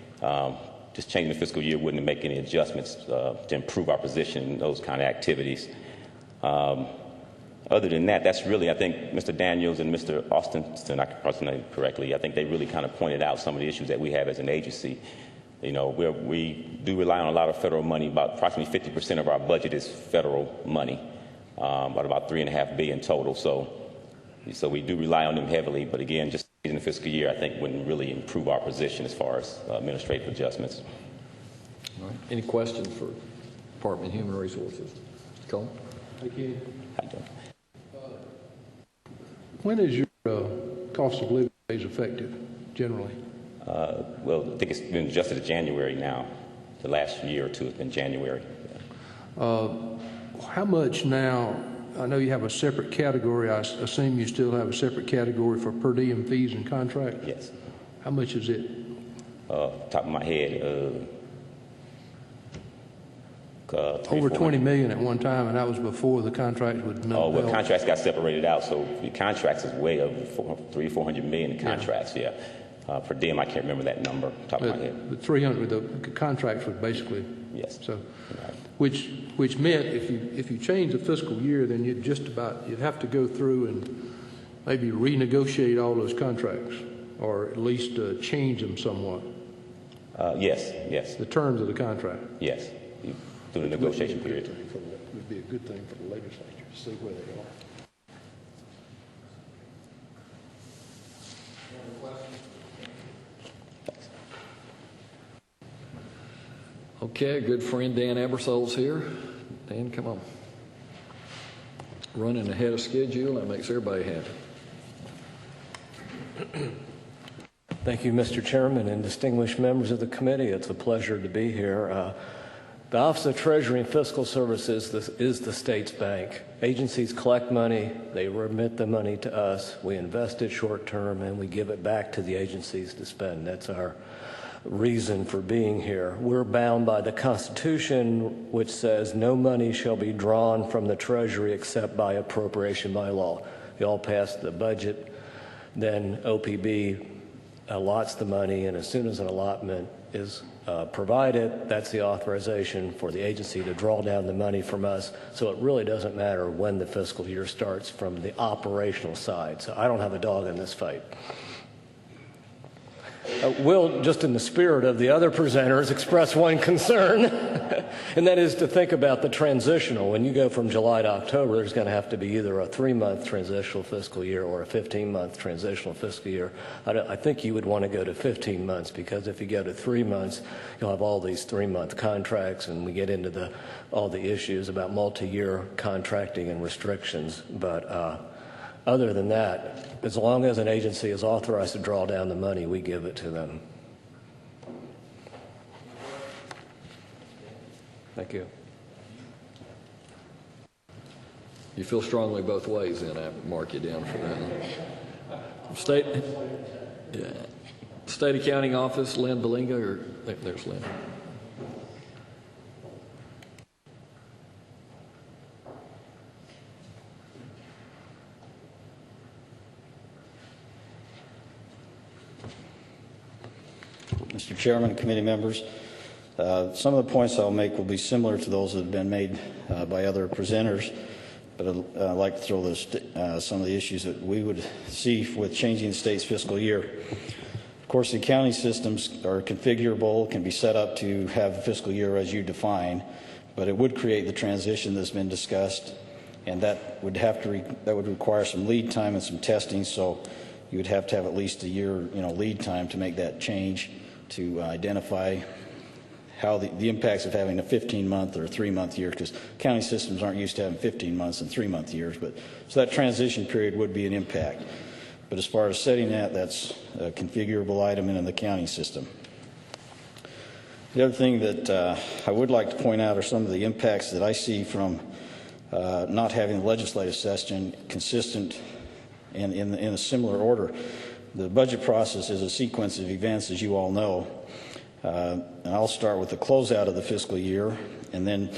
just changing the fiscal year wouldn't make any adjustments to improve our position in those kind of activities. Other than that, that's really, I think, Mr. Daniels and Mr. Austin, I can pronounce the name correctly, I think they really kind of pointed out some of the issues that we have as an agency. You know, we do rely on a lot of federal money. About approximately 50% of our budget is federal money, about $3.5 billion total. So we do rely on them heavily. But again, just in the fiscal year, I think wouldn't really improve our position as far as administrative adjustments. All right. Any questions for Department of Human Resources? Mr. Cole? Thank you. How you doing? When is your cost of living raise effective, generally? Well, I think it's been adjusted to January now. The last year or two has been January. How much now? I know you have a separate category. I assume you still have a separate category for per diem fees and contract? Yes. How much is it? Top of my head, Over 20 million at one time, and that was before the contract with Mental Oh, well, Health. contracts got separated out, so the contracts is way over 300-400 million in contracts, yeah. Per diem, I can't remember that number, top of my head. The 300, the contracts was basically. Yes. So, Right. which meant if you change the fiscal year, then you'd have to go through and maybe renegotiate all those contracts, or at least change them somewhat. Yes. The terms of the contract. Yes. Through the negotiation period. It would be a good thing for the legislature to see where they are. Okay, good friend Dan Ebersole's here. Dan, come on. Running ahead of schedule, that makes everybody happy. Thank you, Mr. Chairman and distinguished members of the committee. It's a pleasure to be here. The Office of Treasury and Fiscal Services is the state's bank. Agencies collect money, they remit the money to us, we invest it short term, and we give it back to the agencies to spend. That's our reason for being here. We're bound by the Constitution, which says no money shall be drawn from the Treasury except by appropriation by law. You all pass the budget, then OPB allots the money, and as soon as an allotment is provided, that's the authorization for the agency to draw down the money from us. So it really doesn't matter when the fiscal year starts from the operational side. So I don't have a dog in this fight. Will, just in the spirit of the other presenters, express one concern, and that is to think about the transitional. When you go from July to October, there's going to have to be either a 3-month transitional fiscal year or a 15-month transitional fiscal year. I think you would want to go to 15 months, because if you go to 3 months, you'll have all these 3-month contracts, and we get into all the issues about multi-year contracting and restrictions. But other than that, as long as an agency is authorized to draw down the money, we give it to them. Thank you. You feel strongly both ways, then I mark you down for that. State Accounting Office, Lynn Belinga, or there's Lynn. Mr. Chairman, committee members, some of the points I'll make will be similar to those that have been made by other presenters, but I'd like to throw some of the issues that we would see with changing the state's fiscal year. Of course, the accounting systems are configurable, can be set up to have a fiscal year as you define, but it would create the transition that's been discussed, and that would require some lead time and some testing, so you would have to have at least a year lead time to make that change, to identify how the impacts of having a 15-month or a 3-month year, because county systems aren't used to having 15 months and 3-month years, so that transition period would be an impact. But as far as setting that's a configurable item in the county system. The other thing that I would like to point out are some of the impacts that I see from not having the legislative session consistent and in a similar order. The budget process is a sequence of events, as you all know. And I'll start with the closeout of the fiscal year, and then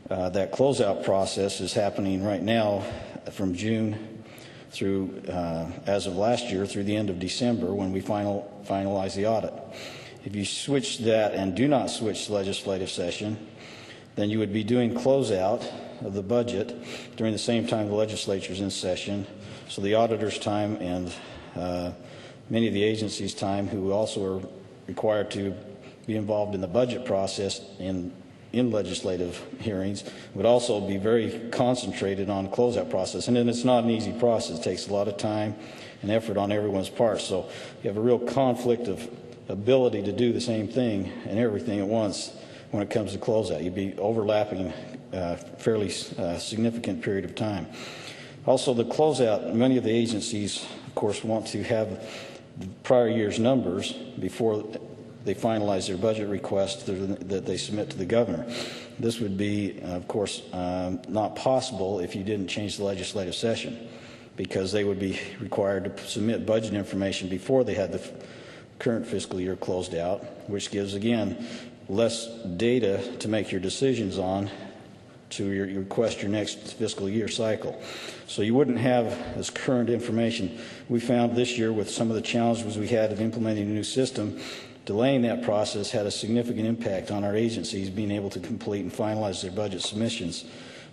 that closeout process is happening right now from June through, as of last year, through the end of December when we finalize the audit. If you switch that and do not switch the legislative session, then you would be doing closeout of the budget during the same time the legislature is in session. So the auditor's time and many of the agencies' time, who also are required to be involved in the budget process in legislative hearings, would also be very concentrated on closeout process. And then it's not an easy process. It takes a lot of time and effort on everyone's part. So you have a real conflict of ability to do the same thing and everything at once when it comes to closeout. You'd be overlapping a fairly significant period of time. Also, the closeout, many of the agencies, of course, want to have the prior year's numbers before they finalize their budget request that they submit to the governor. This would be, of course, not possible if you didn't change the legislative session, because they would be required to submit budget information before they had the current fiscal year closed out, which gives, again, less data to make your decisions on to request your next fiscal year cycle. So you wouldn't have this current information. We found this year, with some of the challenges we had of implementing a new system, delaying that process had a significant impact on our agencies being able to complete and finalize their budget submissions.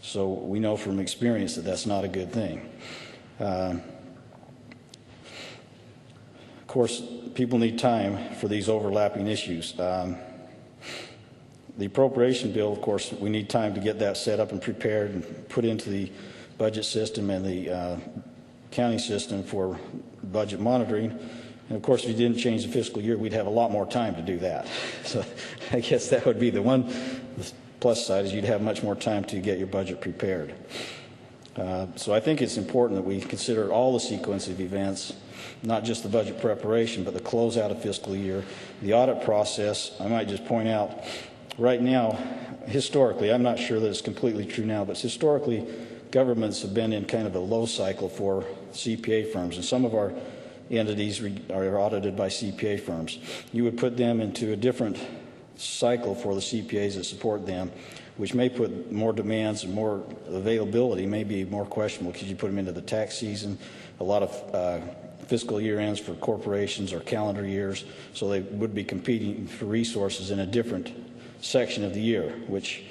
So we know from experience that that's not a good thing. Of course, people need time for these overlapping issues. The appropriation bill, of course, we need time to get that set up and prepared and put into the budget system and the county system for budget monitoring. And of course, if you didn't change the fiscal year, we'd have a lot more time to do that. So I guess that would be the one plus side, is you'd have much more time to get your budget prepared. So I think it's important that we consider all the sequence of events, not just the budget preparation, but the closeout of fiscal year, the audit process. I might just point out, right now, historically, I'm not sure that it's completely true now, but historically, governments have been in kind of a low cycle for CPA firms, and some of our entities are audited by CPA firms. You would put them into a different cycle for the CPAs that support them, which may put more demands and more availability, may be more questionable because you put them into the tax season, a lot of fiscal year ends for corporations or calendar years, so they would be competing for resources in a different section of the year, which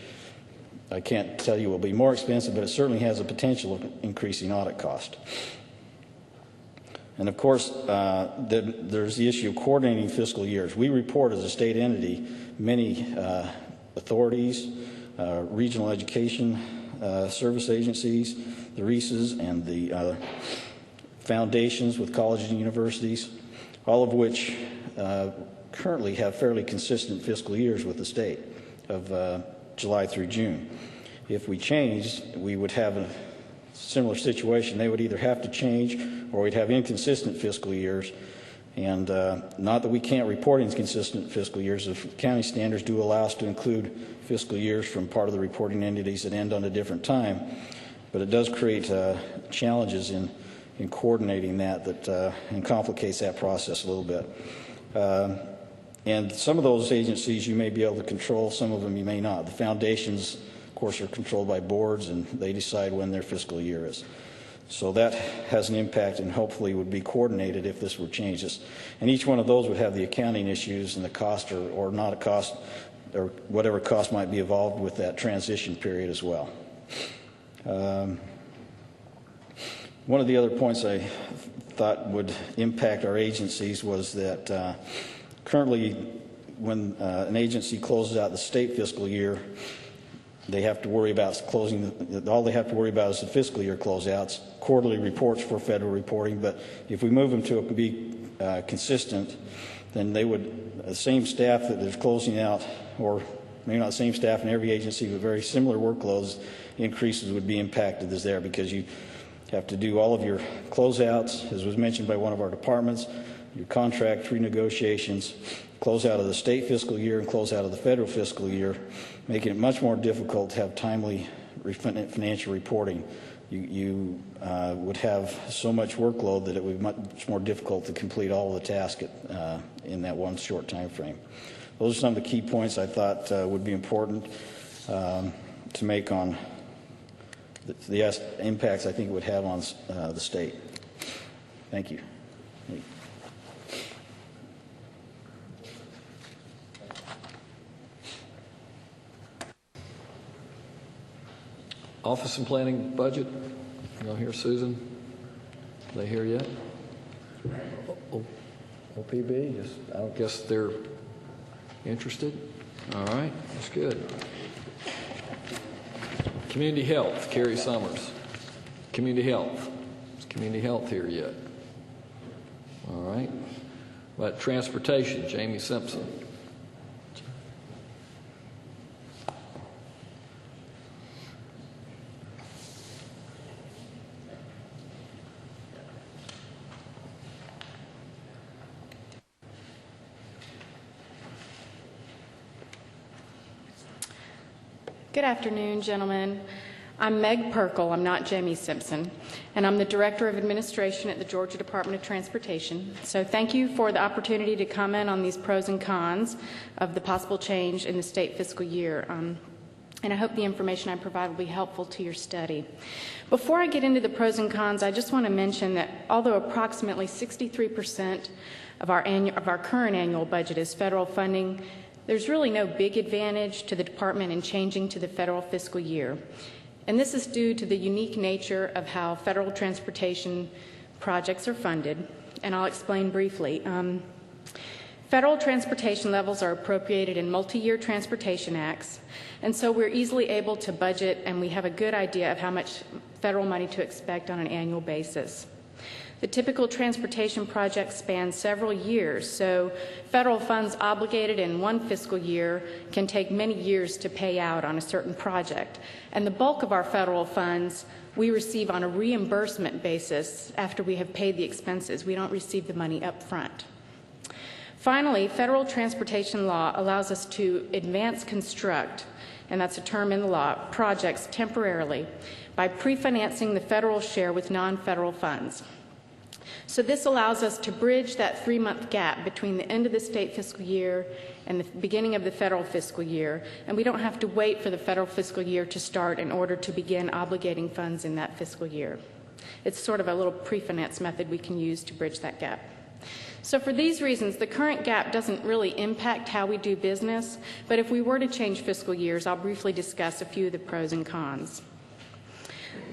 I can't tell you will be more expensive, but it certainly has a potential of increasing audit cost. And of course, there's the issue of coordinating fiscal years. We report as a state entity many authorities, regional education service agencies, the REISs, and the foundations with colleges and universities, all of which currently have fairly consistent fiscal years with the state of July through June. If we changed, we would have a similar situation. They would either have to change or we'd have inconsistent fiscal years. And not that we can't report inconsistent fiscal years. The county standards do allow us to include fiscal years from part of the reporting entities that end on a different time. But it does create challenges in coordinating that and complicates that process a little bit. And some of those agencies you may be able to control, some of them you may not. The foundations, of course, are controlled by boards, and they decide when their fiscal year is. So that has an impact and hopefully would be coordinated if this were changes. And each one of those would have the accounting issues and the cost or not a cost or whatever cost might be involved with that transition period as well. One of the other points I thought would impact our agencies was that currently when an agency closes out the state fiscal year, they have to worry about all they have to worry about is the fiscal year closeouts, quarterly reports for federal reporting. But if we move them to be consistent, then they would, the same staff that is closing out, or maybe not the same staff in every agency, but very similar workloads, increases would be impacted as there, because you have to do all of your closeouts, as was mentioned by one of our departments, your contract renegotiations, close out of the state fiscal year and close out of the federal fiscal year, making it much more difficult to have timely financial reporting. You would have so much workload that it would be much more difficult to complete all of the tasks in that one short time frame. Those are some of the key points I thought would be important to make on the impacts I think it would have on the state. Thank you. Office and Planning budget. Y'all hear Susan? Are they here yet? OPB, just, I don't guess they're interested. All right, that's good. Community Health, Carrie Summers. Community Health. Is Community Health here yet? All right. About Transportation, Jamie Simpson. Good afternoon, gentlemen. I'm Meg Perkle. I'm not Jamie Simpson, and I'm the Director of Administration at the Georgia Department of Transportation. So thank you for the opportunity to comment on these pros and cons of the possible change in the state fiscal year. And I hope the information I provide will be helpful to your study. Before I get into the pros and cons, I just want to mention that although approximately 63% of our current annual budget is federal funding, there's really no big advantage to the department in changing to the federal fiscal year. And this is due to the unique nature of how federal transportation projects are funded, and I'll explain briefly. Federal transportation levels are appropriated in multi-year transportation acts, and so we're easily able to budget, and we have a good idea of how much federal money to expect on an annual basis. The typical transportation project spans several years, so federal funds obligated in one fiscal year can take many years to pay out on a certain project. And the bulk of our federal funds we receive on a reimbursement basis after we have paid the expenses. We don't receive the money up front. Finally, federal transportation law allows us to advance construct, and that's a term in the law, projects temporarily by pre-financing the federal share with non-federal funds. So this allows us to bridge that 3-month gap between the end of the state fiscal year and the beginning of the federal fiscal year, and we don't have to wait for the federal fiscal year to start in order to begin obligating funds in that fiscal year. It's sort of a little pre-finance method we can use to bridge that gap. So for these reasons, the current gap doesn't really impact how we do business, but if we were to change fiscal years, I'll briefly discuss a few of the pros and cons.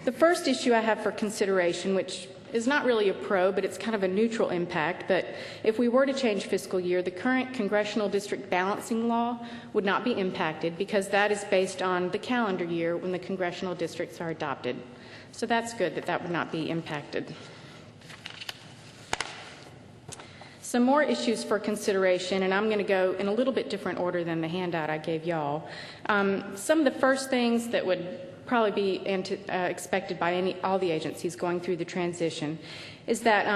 The first issue I have for consideration, which is not really a pro, but it's kind of a neutral impact, but if we were to change fiscal year, the current congressional district balancing law would not be impacted because that is based on the calendar year when the congressional districts are adopted. So that's good that that would not be impacted. Some more issues for consideration, and I'm going to go in a little bit different order than the handout I gave y'all. Some of the first things that would probably be expected by all the agencies going through the transition is that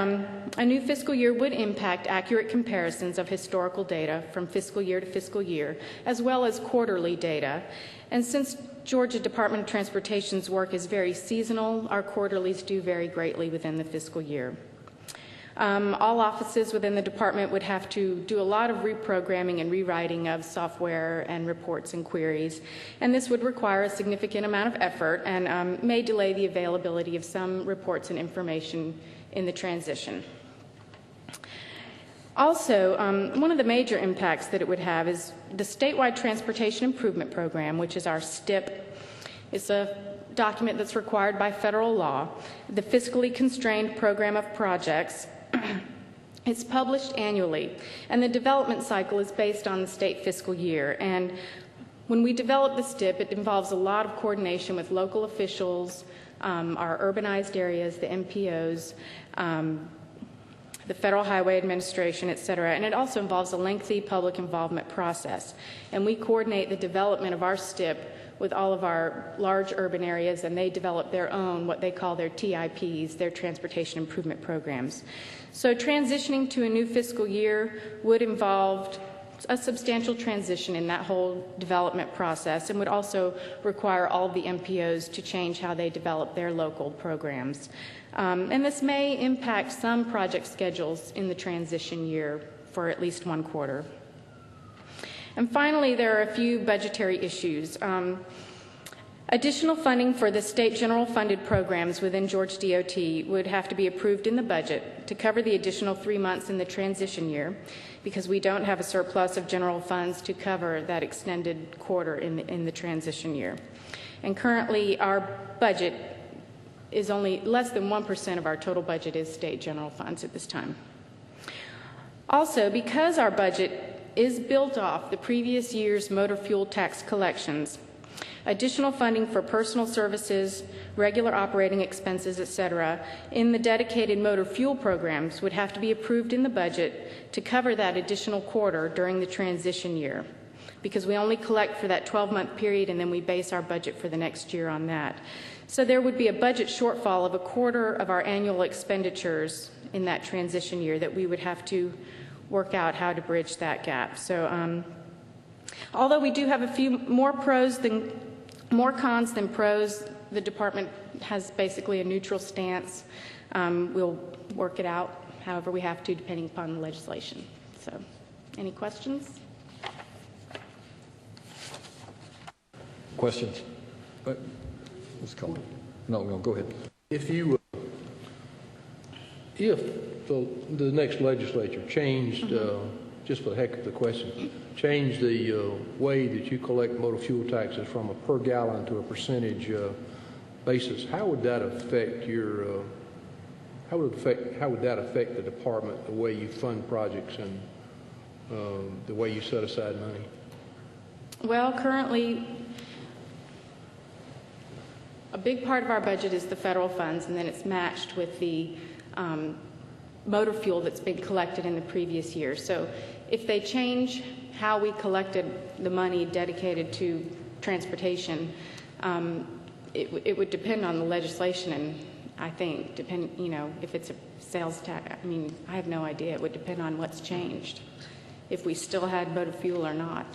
a new fiscal year would impact accurate comparisons of historical data from fiscal year to fiscal year, as well as quarterly data. And since Georgia Department of Transportation's work is very seasonal, our quarterlies do vary greatly within the fiscal year. All offices within the department would have to do a lot of reprogramming and rewriting of software and reports and queries, and this would require a significant amount of effort and may delay the availability of some reports and information in the transition. Also, one of the major impacts that it would have is the Statewide Transportation Improvement Program, which is our STIP. It's a document that's required by federal law, the fiscally constrained program of projects. It's published annually, and the development cycle is based on the state fiscal year. And when we develop the STIP, it involves a lot of coordination with local officials, our urbanized areas, the MPOs, the Federal Highway Administration, et cetera, and it also involves a lengthy public involvement process. And we coordinate the development of our STIP with all of our large urban areas, and they develop their own, what they call their TIPs, their Transportation Improvement Programs. So transitioning to a new fiscal year would involve a substantial transition in that whole development process and would also require all of the MPOs to change how they develop their local programs. And this may impact some project schedules in the transition year for at least one quarter. And finally, there are a few budgetary issues. Additional funding for the state general funded programs within Georgia DOT would have to be approved in the budget to cover the additional 3 months in the transition year, because we don't have a surplus of general funds to cover that extended quarter in the transition year. And currently, our budget is only less than 1% of our total budget is state general funds at this time. Also, because our budget is built off the previous year's motor fuel tax collections, additional funding for personal services, regular operating expenses, etc., in the dedicated motor fuel programs would have to be approved in the budget to cover that additional quarter during the transition year, because we only collect for that 12-month period and then we base our budget for the next year on that. So there would be a budget shortfall of a quarter of our annual expenditures in that transition year that we would have to work out how to bridge that gap. So although we do have a few more cons than pros, the department has basically a neutral stance. We'll work it out however we have to, depending upon the legislation. So, any questions? Questions? Ms. Coleman? No, go ahead. If the next legislature changed, just for the heck of the question, changed the way that you collect motor fuel taxes from a per gallon to a percentage basis, how would that affect your? How would that affect the department, the way you fund projects and the way you set aside money? Well, currently, a big part of our budget is the federal funds, and then it's matched with the motor fuel that's been collected in the previous year. So if they change how we collected the money dedicated to transportation, it would depend on the legislation, and I think, if it's a sales tax, I have no idea. It would depend on what's changed, if we still had motor fuel or not.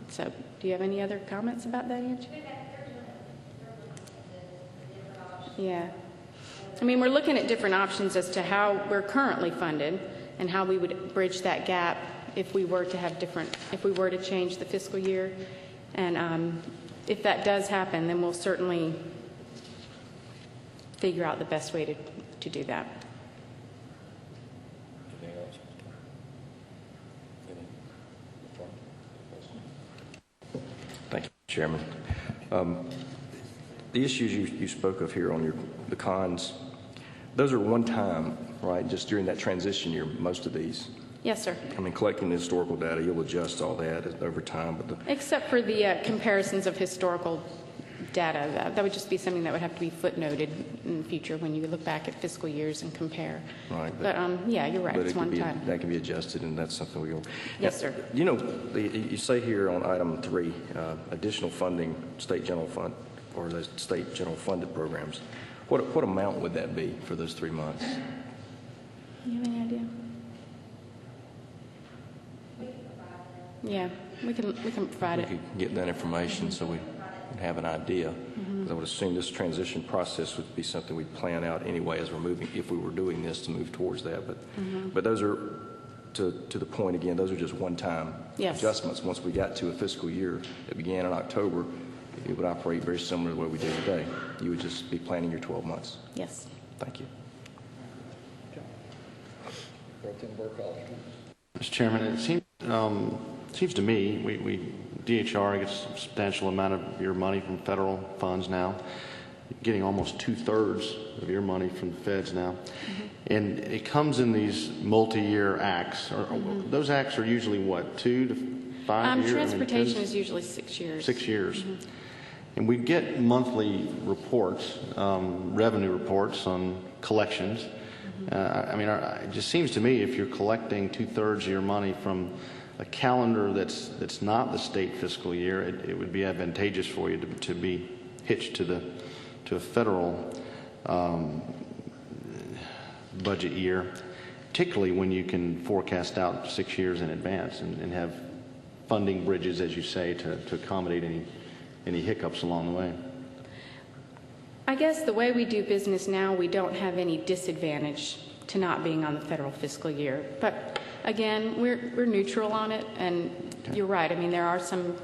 So do you have any other comments about that, Angie? Yeah. We're looking at different options as to how we're currently funded and how we would bridge that gap if we were to change the fiscal year. And if that does happen, then we'll certainly figure out the best way to do that. Thank you, Chairman. The issues you spoke of here on the cons, those are one time, right? Just during that transition year, most of these. Yes, sir. Collecting the historical data, you'll adjust all that over time. Except for the comparisons of historical data. That would just be something that would have to be footnoted in the future when you look back at fiscal years and compare. Right. But yeah, you're right. It's one time. That can be adjusted, and that's something we'll. Yes, sir. You say here on item 3, additional funding, state general fund, or the state general funded programs. What amount would that be for those 3 months? You have any idea? Yeah, we can provide it. We could get that information so we can have an idea. I would assume this transition process would be something we'd plan out anyway as we're moving, if we were doing this, to move towards that. But those are, to the point again, those are just one-time adjustments. Once we got to a fiscal year that began in October, it would operate very similar to what we do today. You would just be planning your 12 months. Yes. Thank you. Mr. Chairman, it seems to me DHR gets a substantial amount of your money from federal funds now, getting almost 2/3 of your money from the feds now. And it comes in these multi-year acts. Those acts are usually what, 2 to 5 years? Transportation is usually 6 years. 6 years. And we get monthly reports, revenue reports on collections. It just seems to me if you're collecting 2/3 of your money from a calendar that's not the state fiscal year, it would be advantageous for you to be hitched to a federal budget year, particularly when you can forecast out 6 years in advance and have funding bridges, as you say, to accommodate any hiccups along the way. I guess the way we do business now, we don't have any disadvantage to not being on the federal fiscal year. But again, we're neutral on it, and you're right. There are some,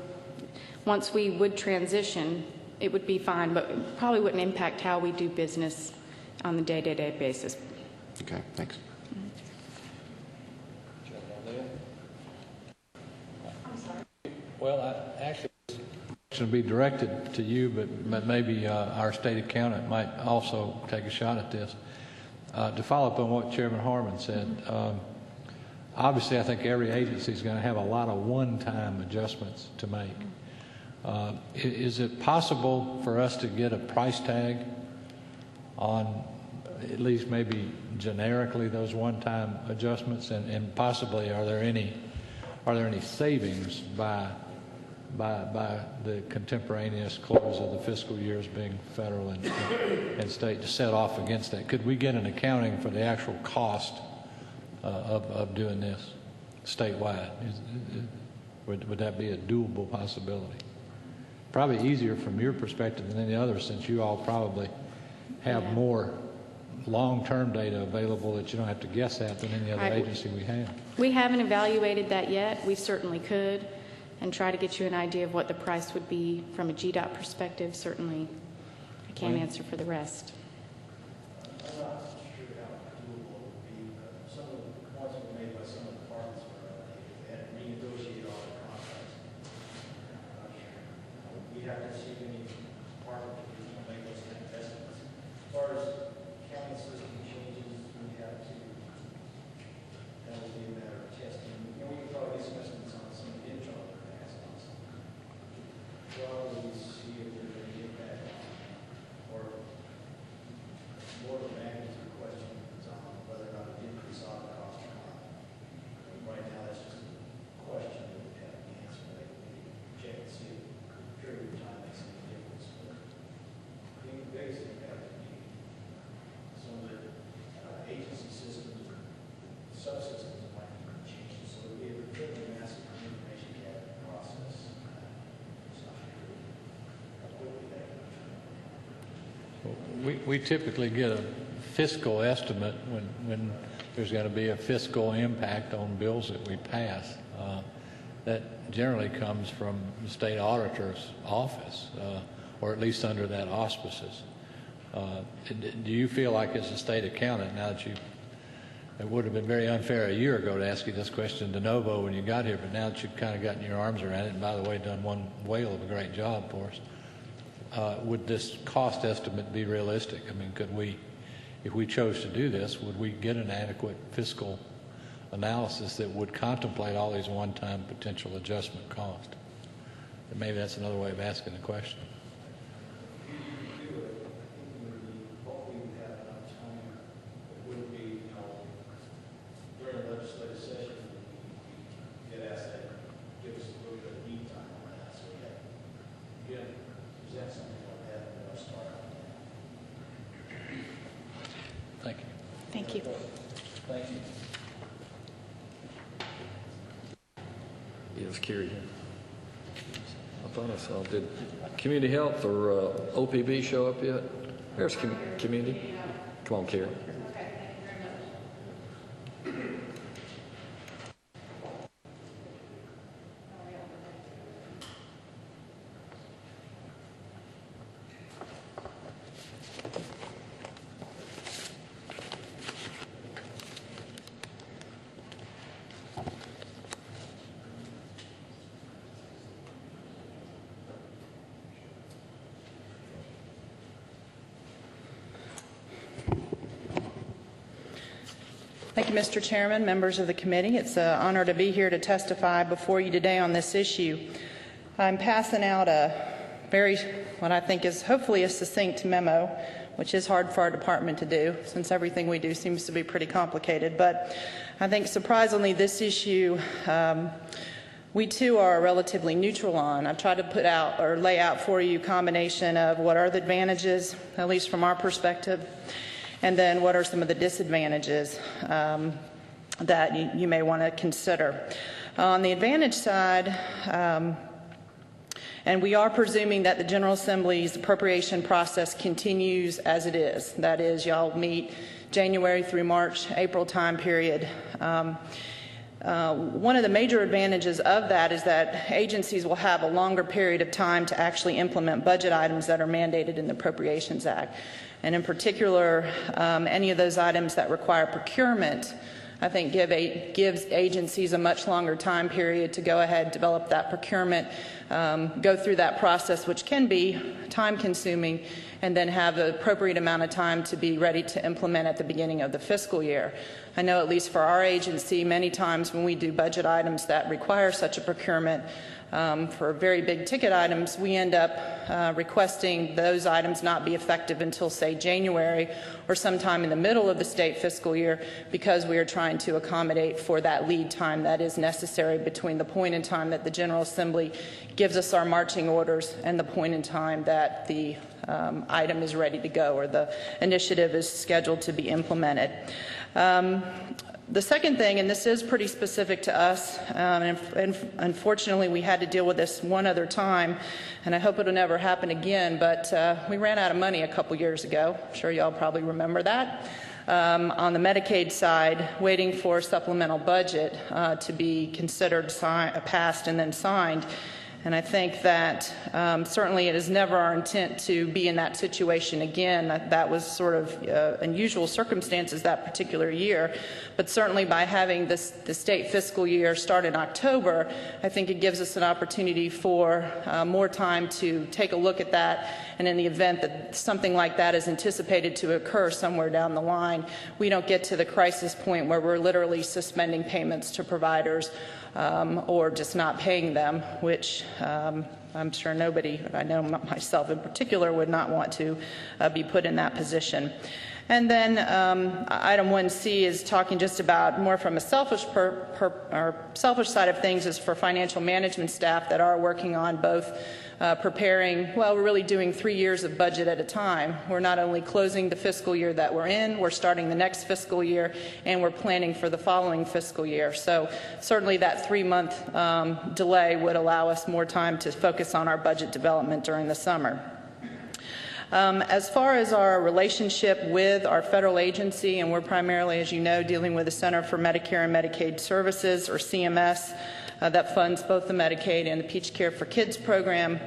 once we would transition, it would be fine, but it probably wouldn't impact how we do business on the day-to-day basis. Okay, thanks. Well, actually, will be directed to you, but maybe our state accountant might also take a shot at this. To follow up on what Chairman Harmon said, obviously I think every agency is going to have a lot of one-time adjustments to make. Is it possible for us to get a price tag on at least maybe generically those one-time adjustments, and possibly are there any savings by the contemporaneous close of the fiscal years being federal and state to set off against that? Could we get an accounting for the actual cost of doing this statewide? Would that be a doable possibility? Probably easier from your perspective than any other, since you all probably have more long-term data available that you don't have to guess at than any other agency we have. We haven't evaluated that yet. We certainly could, and try to get you an idea of what the price would be from a GDOT perspective. Certainly, I can't answer for the rest. I'm not sure how doable it would be, but some of the points were made by some of the departments where they had renegotiated all their contracts. I'm not sure. We have to see any department that we can make those kind of estimates. As far as accounting system changes, we have to, that will be a matter of testing. You know, we can probably get some estimates on some of the internal capacity. Probably see if there's any impact on, or more of a magnitude question is on whether or not it increase audit costs or not. Right now, that's just a question that we have to answer. They check and see if a period of time makes any difference. But the biggest impact would be some of the agency systems or subsystems might be changing. So it would be a really massive information gathering process. We typically get a fiscal estimate when there's going to be a fiscal impact on bills that we pass. That generally comes from the state auditor's office, or at least under that auspices. Do you feel like, as a state accountant, now that it would have been very unfair a year ago to ask you this question de novo when you got here, but now that you've kind of gotten your arms around it, and by the way, done one whale of a great job for us, would this cost estimate be realistic? I mean, could we, if we chose to do this, would we get an adequate fiscal analysis that would contemplate all these one-time potential adjustment costs? And maybe that's another way of asking the question. Thank you. Thank you. Thank you. Yes, Kerry. I thought I saw. Did Community Health or OPB show up yet? There's Community. Come on, Kerry. Thank you, Mr. Chairman, members of the committee. It's an honor to be here to testify before you today on this issue. I'm passing out a what I think is hopefully a succinct memo, which is hard for our department to do since everything we do seems to be pretty complicated. But I think surprisingly this issue we too are relatively neutral on. I've tried to put out or lay out for you a combination of what are the advantages, at least from our perspective, and then what are some of the disadvantages that you may want to consider. On the advantage side, and we are presuming that the General Assembly's appropriation process continues as it is. That is, y'all meet January through March, April time period. One of the major advantages of that is that agencies will have a longer period of time to actually implement budget items that are mandated in the Appropriations Act. And in particular, any of those items that require procurement, I think gives agencies a much longer time period to go ahead and develop that procurement go through that process, which can be time-consuming, and then have the appropriate amount of time to be ready to implement at the beginning of the fiscal year. I know, at least for our agency, many times when we do budget items that require such a procurement, for very big ticket items, we end up requesting those items not be effective until, say, January or sometime in the middle of the state fiscal year, because we are trying to accommodate for that lead time that is necessary between the point in time that the General Assembly gives us our marching orders and the point in time that the item is ready to go or the initiative is scheduled to be implemented. The second thing, and this is pretty specific to us, and unfortunately we had to deal with this one other time, and I hope it'll never happen again, but we ran out of money a couple years ago. I'm sure y'all probably remember that. On the Medicaid side, waiting for supplemental budget to be considered, passed, and then signed. And I think that certainly it is never our intent to be in that situation again. That was sort of unusual circumstances that particular year. But certainly by having the state fiscal year start in October, I think it gives us an opportunity for more time to take a look at that. And in the event that something like that is anticipated to occur somewhere down the line, we don't get to the crisis point where we're literally suspending payments to providers or just not paying them, which I'm sure nobody, I know myself in particular, would not want to be put in that position. And then item 1C is talking just about more from a selfish side of things, is for financial management staff that are working on both preparing, well, we're really doing 3 years of budget at a time. We're not only closing the fiscal year that we're in, we're starting the next fiscal year, and we're planning for the following fiscal year. So certainly that 3-month delay would allow us more time to focus on our budget development during the summer. As far as our relationship with our federal agency, and we're primarily, as you know, dealing with the Center for Medicare and Medicaid Services, or CMS, that funds both the Medicaid and the Peach Care for Kids program.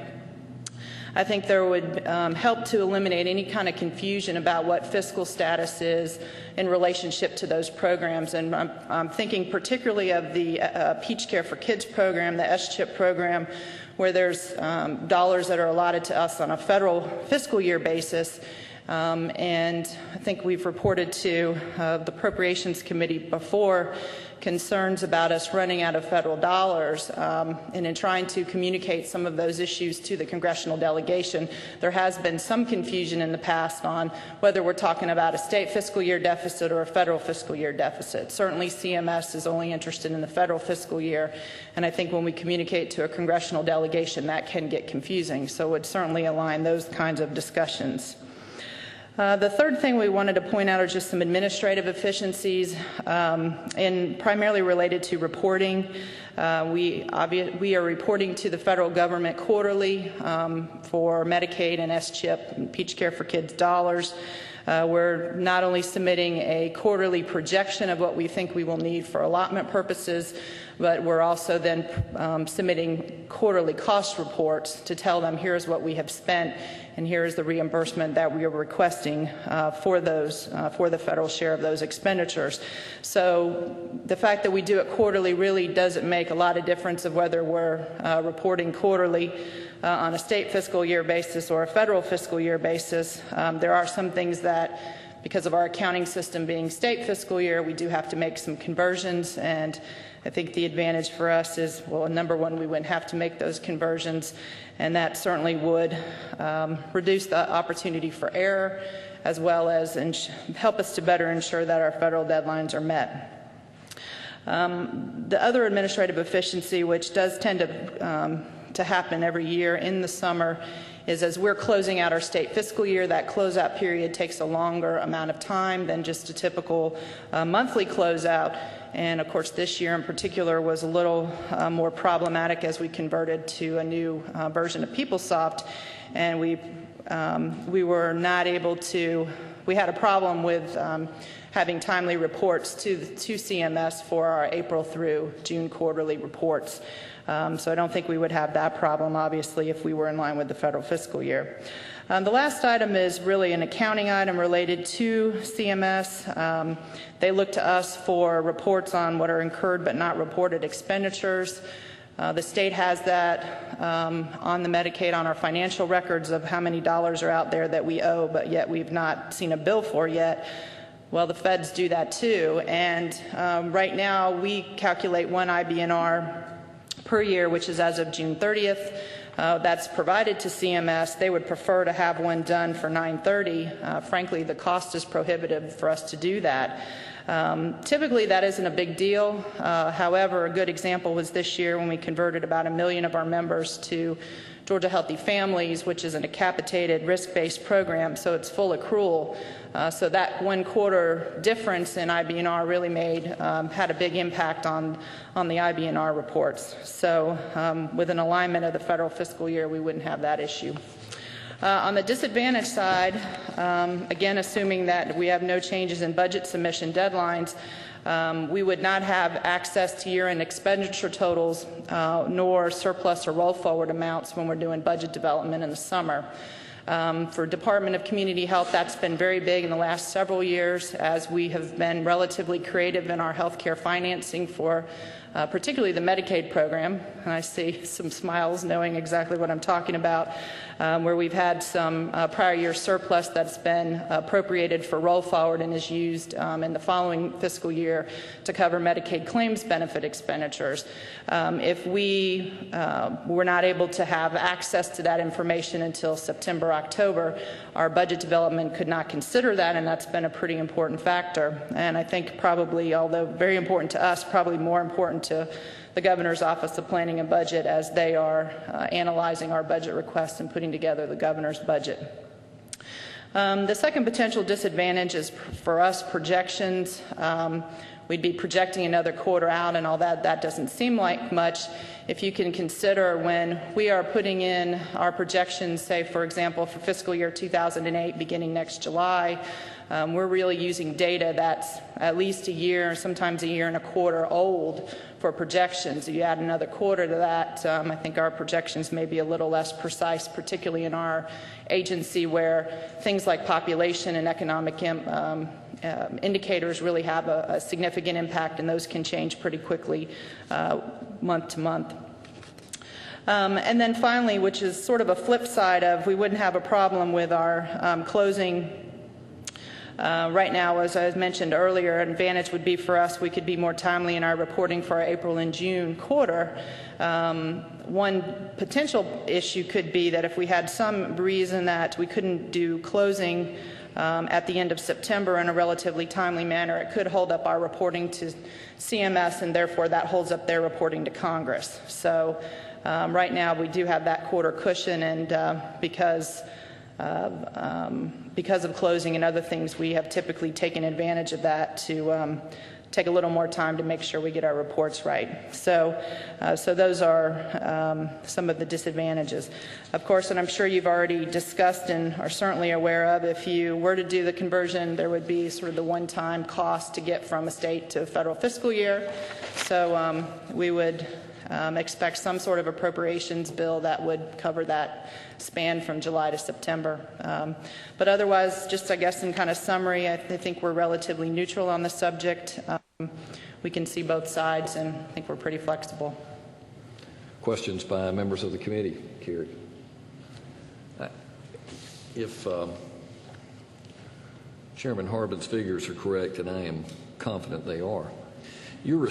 I think there would help to eliminate any kind of confusion about what fiscal status is in relationship to those programs. And I'm thinking particularly of the Peach Care for Kids program, the SCHIP program, where there's dollars that are allotted to us on a federal fiscal year basis. And I think we've reported to the Appropriations Committee before concerns about us running out of federal dollars, and in trying to communicate some of those issues to the congressional delegation, there has been some confusion in the past on whether we're talking about a state fiscal year deficit or a federal fiscal year deficit. Certainly CMS is only interested in the federal fiscal year, and I think when we communicate to a congressional delegation that can get confusing, so it would certainly align those kinds of discussions. The third thing we wanted to point out are just some administrative efficiencies, and primarily related to reporting. We are reporting to the federal government quarterly for Medicaid and SCHIP and Peach Care for Kids dollars. We're not only submitting a quarterly projection of what we think we will need for allotment purposes, but we're also then submitting quarterly cost reports to tell them here's what we have spent and here is the reimbursement that we are requesting for the federal share of those expenditures. So the fact that we do it quarterly really doesn't make a lot of difference of whether we're reporting quarterly on a state fiscal year basis or a federal fiscal year basis. There are some things that, because of our accounting system being state fiscal year, we do have to make some conversions, and I think the advantage for us is, well, number one, we wouldn't have to make those conversions, and that certainly would reduce the opportunity for error, as well as help us to better ensure that our federal deadlines are met. The other administrative efficiency, which does tend to happen every year in the summer, is as we're closing out our state fiscal year, that closeout period takes a longer amount of time than just a typical monthly closeout. And of course, this year in particular was a little more problematic as we converted to a new version of PeopleSoft, and we were not able to. We had a problem with having timely reports to CMS for our April through June quarterly reports. So I don't think we would have that problem, obviously, if we were in line with the federal fiscal year. The last item is really an accounting item related to CMS. They look to us for reports on what are incurred but not reported expenditures. The state has that on the Medicaid on our financial records of how many dollars are out there that we owe, but yet we've not seen a bill for yet. Well, the feds do that too, and right now we calculate one IBNR per year, which is as of June 30th. That's provided to CMS. They would prefer to have one done for 9/30. Frankly, the cost is prohibitive for us to do that. Typically, that isn't a big deal. However, a good example was this year when we converted about 1 million of our members to Georgia Healthy Families, which is a capitated risk-based program, so it's full accrual. So that 1/4 difference in IBNR really had a big impact on the IBNR reports. So with an alignment of the federal fiscal year, we wouldn't have that issue. On the disadvantage side, again, assuming that we have no changes in budget submission deadlines, we would not have access to year-end expenditure totals nor surplus or roll forward amounts when we're doing budget development in the summer. For Department of Community Health, that's been very big in the last several years as we have been relatively creative in our healthcare financing for particularly the Medicaid program. And I see some smiles knowing exactly what I'm talking about, where we've had some prior year surplus that's been appropriated for roll forward and is used in the following fiscal year to cover Medicaid claims benefit expenditures. If we were not able to have access to that information until September, October, our budget development could not consider that, and that's been a pretty important factor. And I think probably, although very important to us, probably more important to the Governor's Office of Planning and Budget as they are analyzing our budget requests and putting together the Governor's budget. The second potential disadvantage is for us projections. We'd be projecting another quarter out and all that. That doesn't seem like much. If you can consider when we are putting in our projections, say, for example, for fiscal year 2008 beginning next July, we're really using data that's at least a year, sometimes a year and a quarter old for projections. If you add another quarter to that, I think our projections may be a little less precise, particularly in our agency where things like population and economic indicators really have a significant impact, and those can change pretty quickly month to month. And then finally, which is sort of a flip side of we wouldn't have a problem with our closing. Right now, as I mentioned earlier, an advantage would be for us, we could be more timely in our reporting for our April and June quarter. One potential issue could be that if we had some reason that we couldn't do closing at the end of September in a relatively timely manner, it could hold up our reporting to CMS, and therefore that holds up their reporting to Congress. So right now we do have that quarter cushion, and because of closing and other things, we have typically taken advantage of that to take a little more time to make sure we get our reports right. So those are some of the disadvantages. Of course, and I'm sure you've already discussed and are certainly aware of, if you were to do the conversion, there would be sort of the one-time cost to get from a state to a federal fiscal year. So we would expect some sort of appropriations bill that would cover that span from July to September. But otherwise, just I guess in kind of summary, I think we're relatively neutral on the subject. We can see both sides, and I think we're pretty flexible. Questions by members of the committee? Carrie. If Chairman Harbin's figures are correct, and I am confident they are, your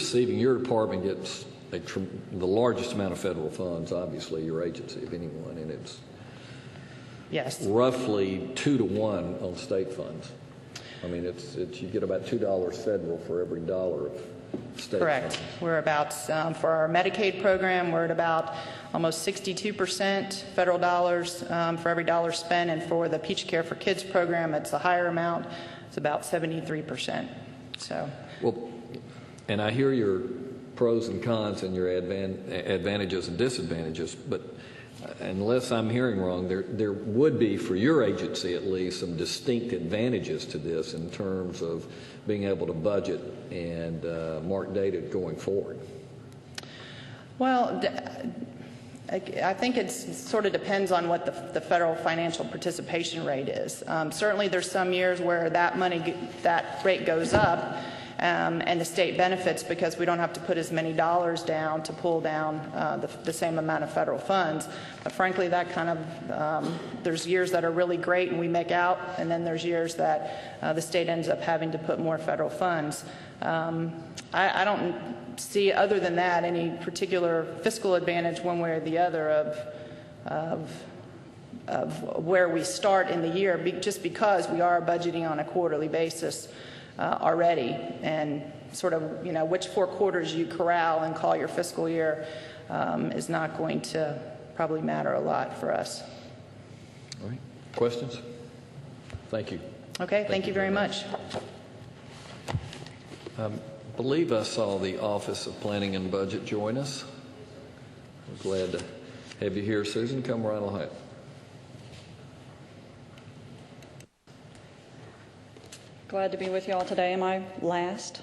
department gets the largest amount of federal funds, obviously, your agency, of anyone, and it's roughly 2 to 1 on state funds. I mean, it's you get about $2 federal for every dollar of state Correct. funds. We're about, for our Medicaid program, we're at about almost 62% federal dollars for every dollar spent, and for the Peach Care for Kids program, it's a higher amount. It's about 73%. So. Well, and I hear your pros and cons and your advantages and disadvantages, but unless I'm hearing wrong, there would be, for your agency at least, some distinct advantages to this in terms of being able to budget and mark data going forward. Well, I think it sort of depends on what the federal financial participation rate is. Certainly there's some years where that rate goes up, and the state benefits because we don't have to put as many dollars down to pull down the same amount of federal funds. But frankly, that kind of, there's years that are really great and we make out, and then there's years that the state ends up having to put more federal funds. I don't see, other than that, any particular fiscal advantage one way or the other of where we start in the year, just because we are budgeting on a quarterly basis already, and sort of, you know, which 4 quarters you corral and call your fiscal year is not going to probably matter a lot for us. All right. Questions? Thank you. Okay, thank you very much. I believe I saw the Office of Planning and Budget join us. We're glad to have you here, Susan. Come right ahead. Glad to be with you all today. Am I last?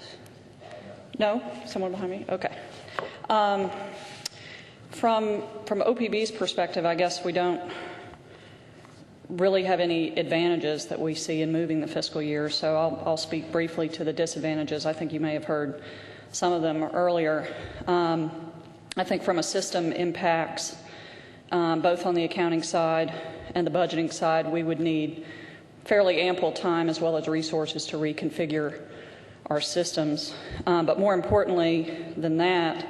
No? Someone behind me? Okay. From OPB's perspective, I guess we don't really have any advantages that we see in moving the fiscal year, so I'll speak briefly to the disadvantages. I think you may have heard some of them earlier. I think from a system impacts, both on the accounting side and the budgeting side, we would need fairly ample time as well as resources to reconfigure our systems. But more importantly than that,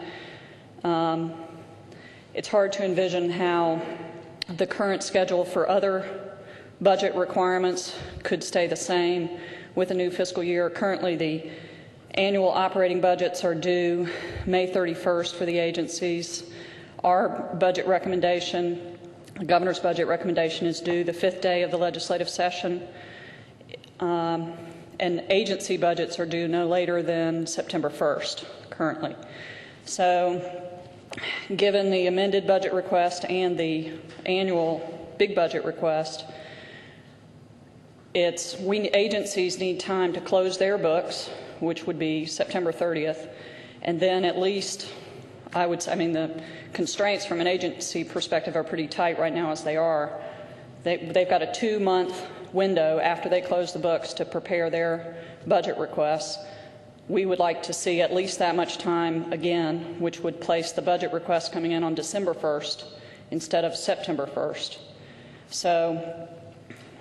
it's hard to envision how the current schedule for other budget requirements could stay the same with a new fiscal year. Currently, the annual operating budgets are due May 31st for the agencies. Our budget recommendation, the governor's budget recommendation, is due the 5th day of the legislative session, and agency budgets are due no later than September 1st currently. So given the amended budget request and the annual big budget request, agencies need time to close their books, which would be September 30th, and then at least, the constraints from an agency perspective are pretty tight right now as they are. They've got a 2-month window after they close the books to prepare their budget requests. We would like to see at least that much time again, which would place the budget request coming in on December 1st instead of September 1st. So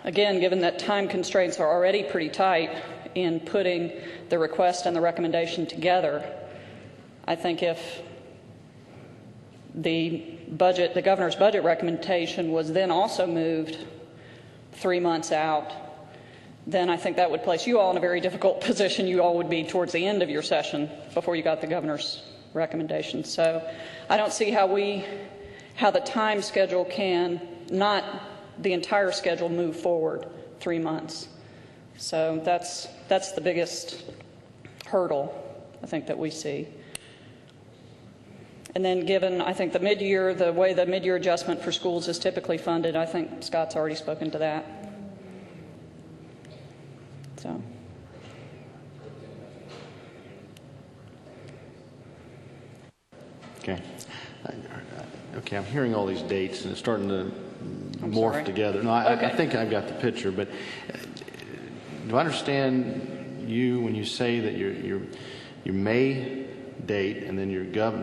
again, given that time constraints are already pretty tight in putting the request and the recommendation together, I think if the governor's budget recommendation was then also moved 3 months out, then I think that would place you all in a very difficult position. You all would be towards the end of your session before you got the governor's recommendation. So I don't see how the time schedule can, not the entire schedule, move forward 3 months. So that's the biggest hurdle I think that we see. And then given, I think, the way the mid-year adjustment for schools is typically funded, I think Scott's already spoken to that. So. Okay. Okay, I'm hearing all these dates and it's starting to morph together. No, I think I've got the picture, but do I understand you when you say that your May date and then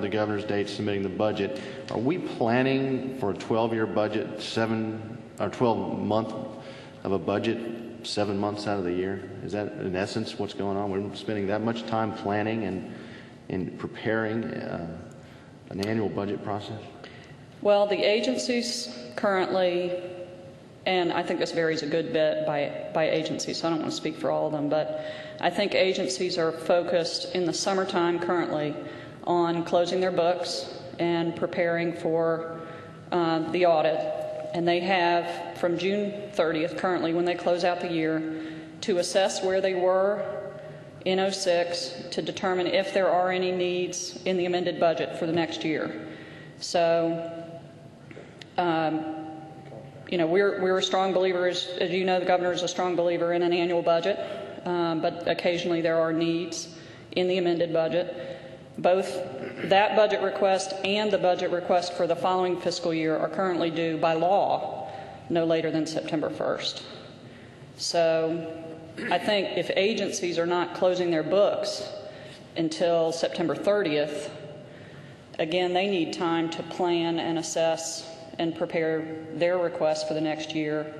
the governor's date submitting the budget, are we planning for a 12-year budget, 12-month of a budget, 7 months out of the year? Is that in essence what's going on? We're spending that much time planning and preparing an annual budget process? Well, the agencies currently, and I think this varies a good bit by agency, so I don't want to speak for all of them, but I think agencies are focused in the summertime currently on closing their books and preparing for the audit. And they have from June 30th currently, when they close out the year, to assess where they were in 06 to determine if there are any needs in the amended budget for the next year. So, we're a strong believer, as you know, the governor is a strong believer in an annual budget, but occasionally there are needs in the amended budget. Both that budget request and the budget request for the following fiscal year are currently due by law no later than September 1st. So I think if agencies are not closing their books until September 30th, again, they need time to plan and assess and prepare their requests for the next year.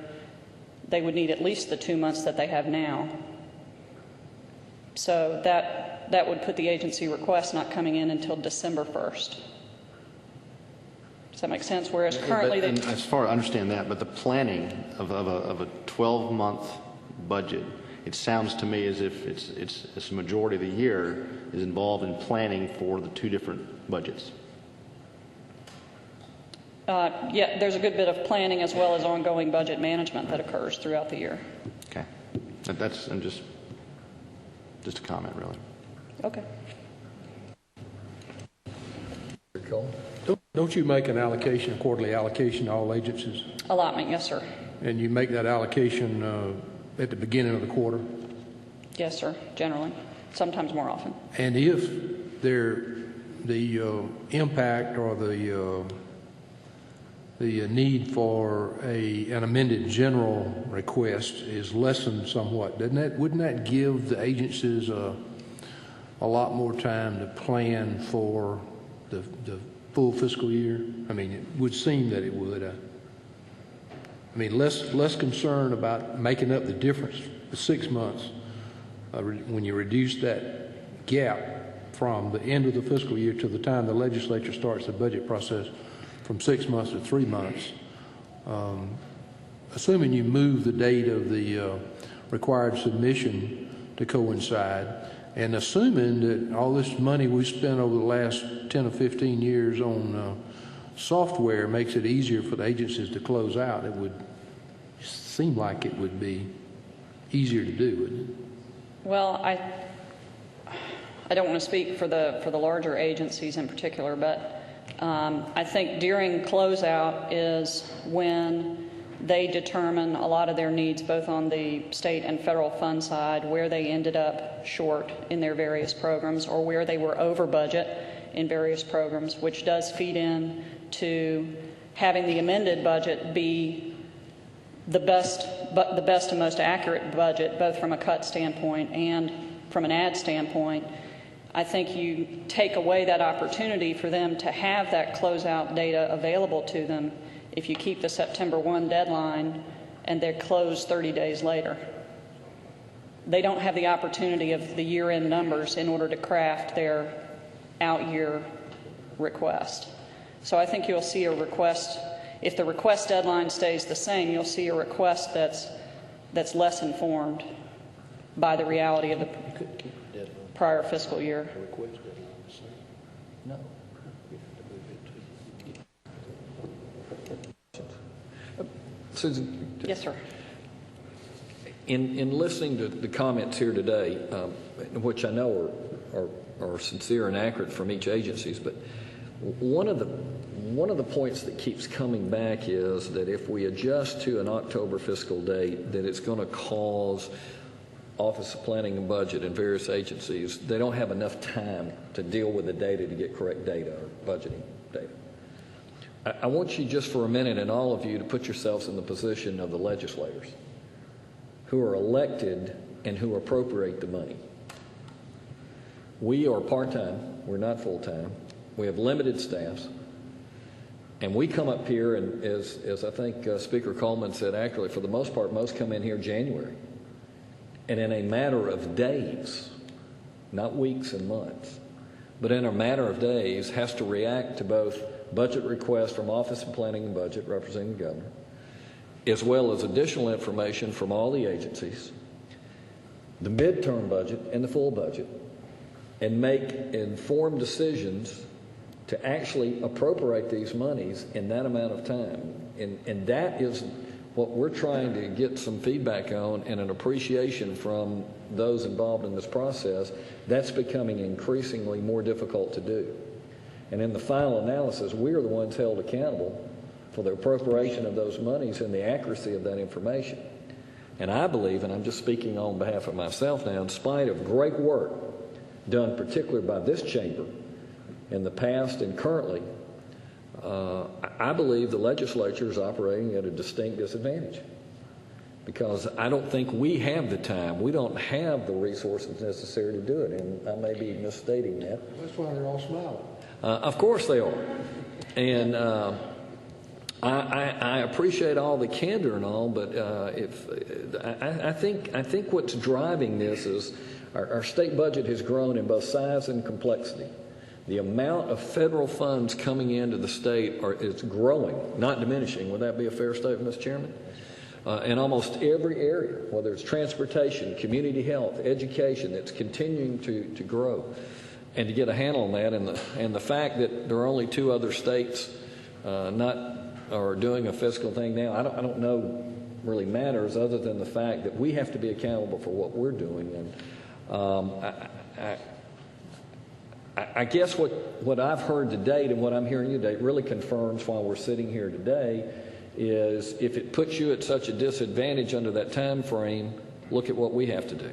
They would need at least the 2 months that they have now. So that would put the agency request not coming in until December 1st. Does that make sense? Whereas currently, as far as I understand that, but the planning of a 12-month budget, it sounds to me as if it's a majority of the year is involved in planning for the two different budgets. yeah, there's a good bit of planning as well as ongoing budget management that occurs throughout the year. Okay, that's and just a comment, really. Okay. Don't you make an allocation, a quarterly allocation to all agencies? Allotment, yes, sir. And you make that allocation at the beginning of the quarter? Yes, sir, generally. Sometimes more often. And if the impact or the need for an amended general request is lessened somewhat, wouldn't that give the agencies a lot more time to plan for the full fiscal year? I mean, it would seem that it would. I mean, less concern about making up the difference for 6 months when you reduce that gap from the end of the fiscal year to the time the legislature starts the budget process from 6 months to 3 months. Assuming you move the date of the required submission to coincide, and assuming that all this money we spent over the last 10 or 15 years on software makes it easier for the agencies to close out, it would seem like it would be easier to do, wouldn't it? Well, I don't want to speak for the larger agencies in particular, but I think during closeout is when they determine a lot of their needs, both on the state and federal fund side, where they ended up short in their various programs or where they were over budget in various programs, which does feed in to having the amended budget be the best and most accurate budget, both from a cut standpoint and from an add standpoint. I think you take away that opportunity for them to have that closeout data available to them if you keep the September 1 deadline and they're closed 30 days later. They don't have the opportunity of the year-end numbers in order to craft their out-year request. So I think you'll see a request, if the request deadline stays the same, you'll see a request that's less informed by the reality of the prior fiscal year. No. Susan? Yes, sir. In listening to the comments here today, which I know are sincere and accurate from each agencies, but one of the points that keeps coming back is that if we adjust to an October fiscal date, that it's going to cause Office of Planning and Budget and various agencies, they don't have enough time to deal with the data to get correct data or budgeting data. I want you just for a minute, and all of you, to put yourselves in the position of the legislators who are elected and who appropriate the money. We are part-time, we're not full-time, we have limited staffs, and we come up here, and as I think Speaker Coleman said accurately, for the most part, most come in here January. And in a matter of days, not weeks and months, but in a matter of days, has to react to both budget requests from Office of Planning and Budget, representing the governor, as well as additional information from all the agencies, the midterm budget and the full budget, and make informed decisions to actually appropriate these monies in that amount of time. And that is what we're trying to get some feedback on and an appreciation from those involved in this process. That's becoming increasingly more difficult to do. And in the final analysis, we are the ones held accountable for the appropriation of those monies and the accuracy of that information. And I believe, and I'm just speaking on behalf of myself now, in spite of great work done particularly by this chamber in the past and currently, I believe the legislature is operating at a distinct disadvantage. because I don't think we have the time. We don't have the resources necessary to do it, and I may be misstating that. That's why they're all smiling. Of course they are. And I appreciate all the candor and all, but I think what's driving this is our state budget has grown in both size and complexity. The amount of federal funds coming into the state is growing, not diminishing. Would that be a fair statement, Mr. Chairman? In almost every area, whether it's transportation, community health, education, it's continuing to grow. And to get a handle on that, and the fact that there are only 2 other states are doing a fiscal thing now, I don't know really matters, other than the fact that we have to be accountable for what we're doing. And I guess what I've heard to date and what I'm hearing today really confirms why we're sitting here today is if it puts you at such a disadvantage under that time frame, look at what we have to do.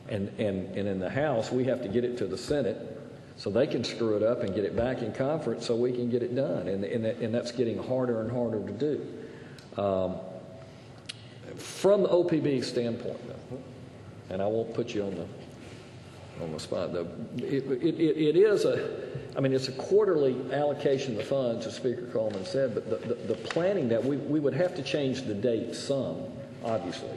And in the House, we have to get it to the Senate so they can screw it up and get it back in conference so we can get it done. And that's getting harder and harder to do. From the OPB standpoint, though, and I won't put you on the spot, though, it is it's a quarterly allocation of the funds, as Speaker Coleman said, but the planning that we would have to change the date some, obviously,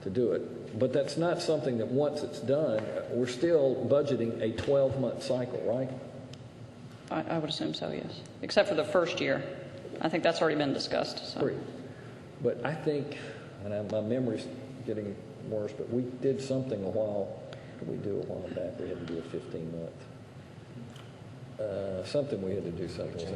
to do it. But that's not something that once it's done, we're still budgeting a 12-month cycle, right? I would assume so, yes. Except for the first year. I think that's already been discussed. So. But I think, and my memory's getting worse, but we did something a while back? We had to do a 15-month. Something we had to do something.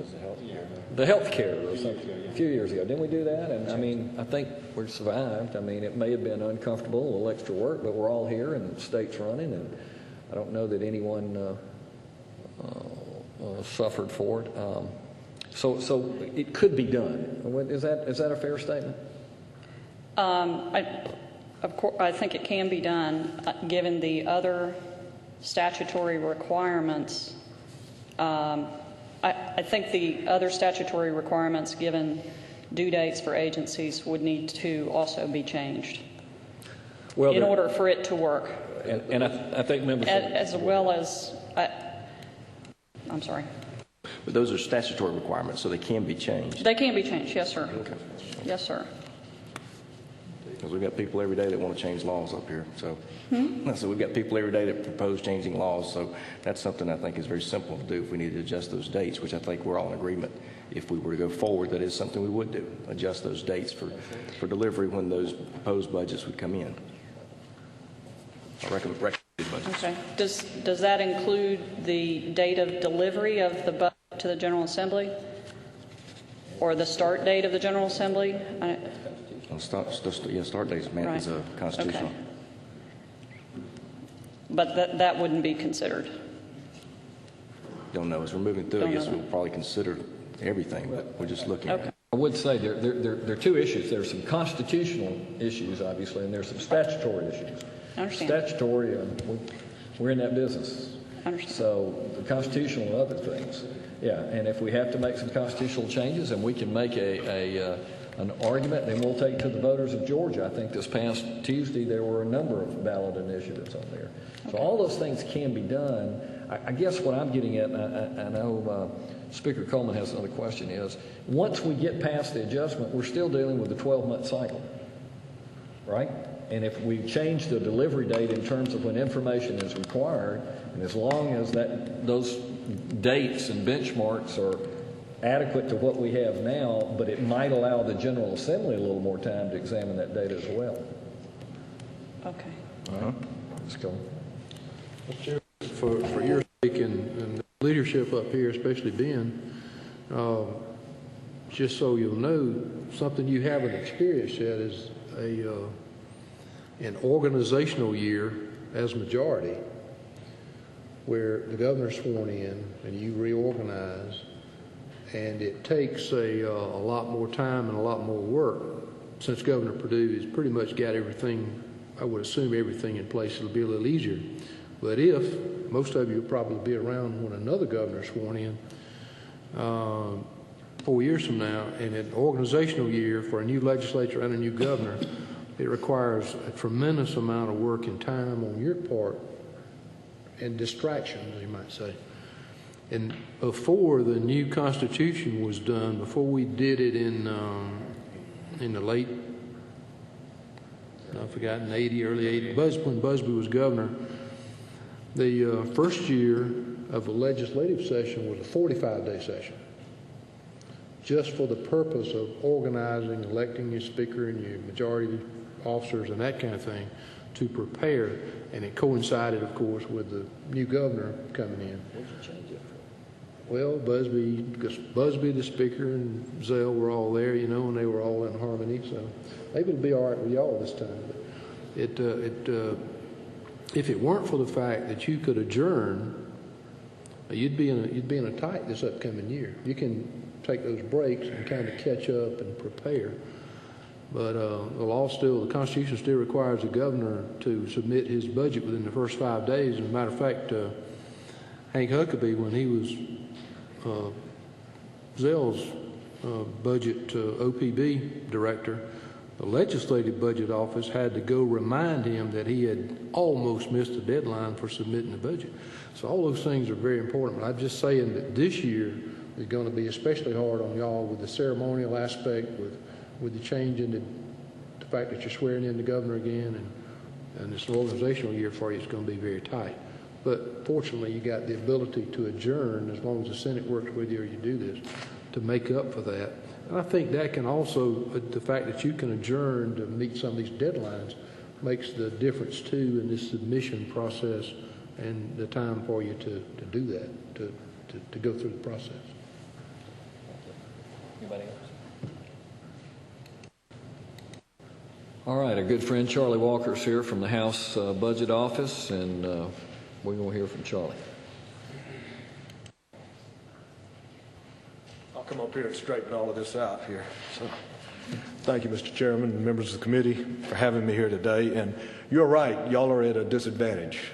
The health care or something a few years ago. Didn't we do that? And I think we survived. It may have been uncomfortable, a little extra work, but we're all here and the state's running, and I don't know that anyone suffered for it. So it could be done. Is that a fair statement? Of course, I think it can be done given the other statutory requirements. I think the other statutory requirements given due dates for agencies would need to also be changed in order for it to work. And I think members... As well as... I'm sorry. But those are statutory requirements, so they can be changed. They can be changed, yes, sir. Okay. Yes, sir. Because we've got people every day that want to change laws up here. So we've got people every day that propose changing laws. So that's something I think is very simple to do if we need to adjust those dates, which I think we're all in agreement. If we were to go forward, that is something we would do, adjust those dates for delivery when those proposed budgets would come in. Recommended budgets. Okay. Does that include the date of delivery of the budget to the General Assembly? Or the start date of the General Assembly? Start date is constitutional. Okay. But that wouldn't be considered. Don't know. As we're moving through, I guess we'll probably consider everything, but we're just looking at it. I would say there are 2 issues. There's some constitutional issues, obviously, and there's some statutory issues. I understand. Statutory, we're in that business. I understand. So the constitutional and other things. Yeah, and if we have to make some constitutional changes and we can make an argument, then we'll take to the voters of Georgia. I think this past Tuesday there were a number of ballot initiatives on there. So all those things can be done. I guess what I'm getting at, and I know Speaker Coleman has another question, is once we get past the adjustment, we're still dealing with a 12-month cycle, right? And if we change the delivery date in terms of when information is required, and as long as those dates and benchmarks are adequate to what we have now, but it might allow the General Assembly a little more time to examine that data as well. Okay. Let's go. For your sake and leadership up here, especially Ben, just so you'll know, something you haven't experienced yet is an organizational year as majority, where the governor's sworn in and you reorganize, and it takes a lot more time and a lot more work. Since Governor Perdue has pretty much got everything, I would assume everything in place, it'll be a little easier. But most of you will probably be around when another governor's sworn in, 4 years from now, in an organizational year for a new legislature and a new governor, it requires a tremendous amount of work and time on your part and distractions, you might say. And before the new Constitution was done, before we did it in the late, I've forgotten, 80, early 80, when Busby was governor, the first year of a legislative session was a 45-day session, just for the purpose of organizing, electing your speaker and your majority officers and that kind of thing to prepare. And it coincided, of course, with the new governor coming in. What did you change it for? Well, because Busby, the speaker, and Zell were all there, you know, and they were all in harmony. So maybe it'll be all right with y'all this time. But if it weren't for the fact that you could adjourn, you'd be in a tight this upcoming year. You can take those breaks and kind of catch up and prepare. But the Constitution still requires the governor to submit his budget within the first 5 days. As a matter of fact, Hank Huckabee, when he was Zell's budget OPB director, the Legislative Budget Office had to go remind him that he had almost missed the deadline for submitting the budget. So all those things are very important. But I'm just saying that this year is going to be especially hard on y'all with the ceremonial aspect, with the change in the fact that you're swearing in the governor again, and this organizational year for you is going to be very tight. But fortunately, you got the ability to adjourn as long as the Senate works with you or you do this to make up for that. And I think that can also, the fact that you can adjourn to meet some of these deadlines makes the difference too in this submission process and the time for you to do that, to go through the process. Anybody else? All right, our good friend Charlie Walker's here from the House Budget Office, and we're going to hear from Charlie. I'll come up here and straighten all of this out here. So, thank you, Mr. Chairman and members of the committee, for having me here today. And you're right, y'all are at a disadvantage.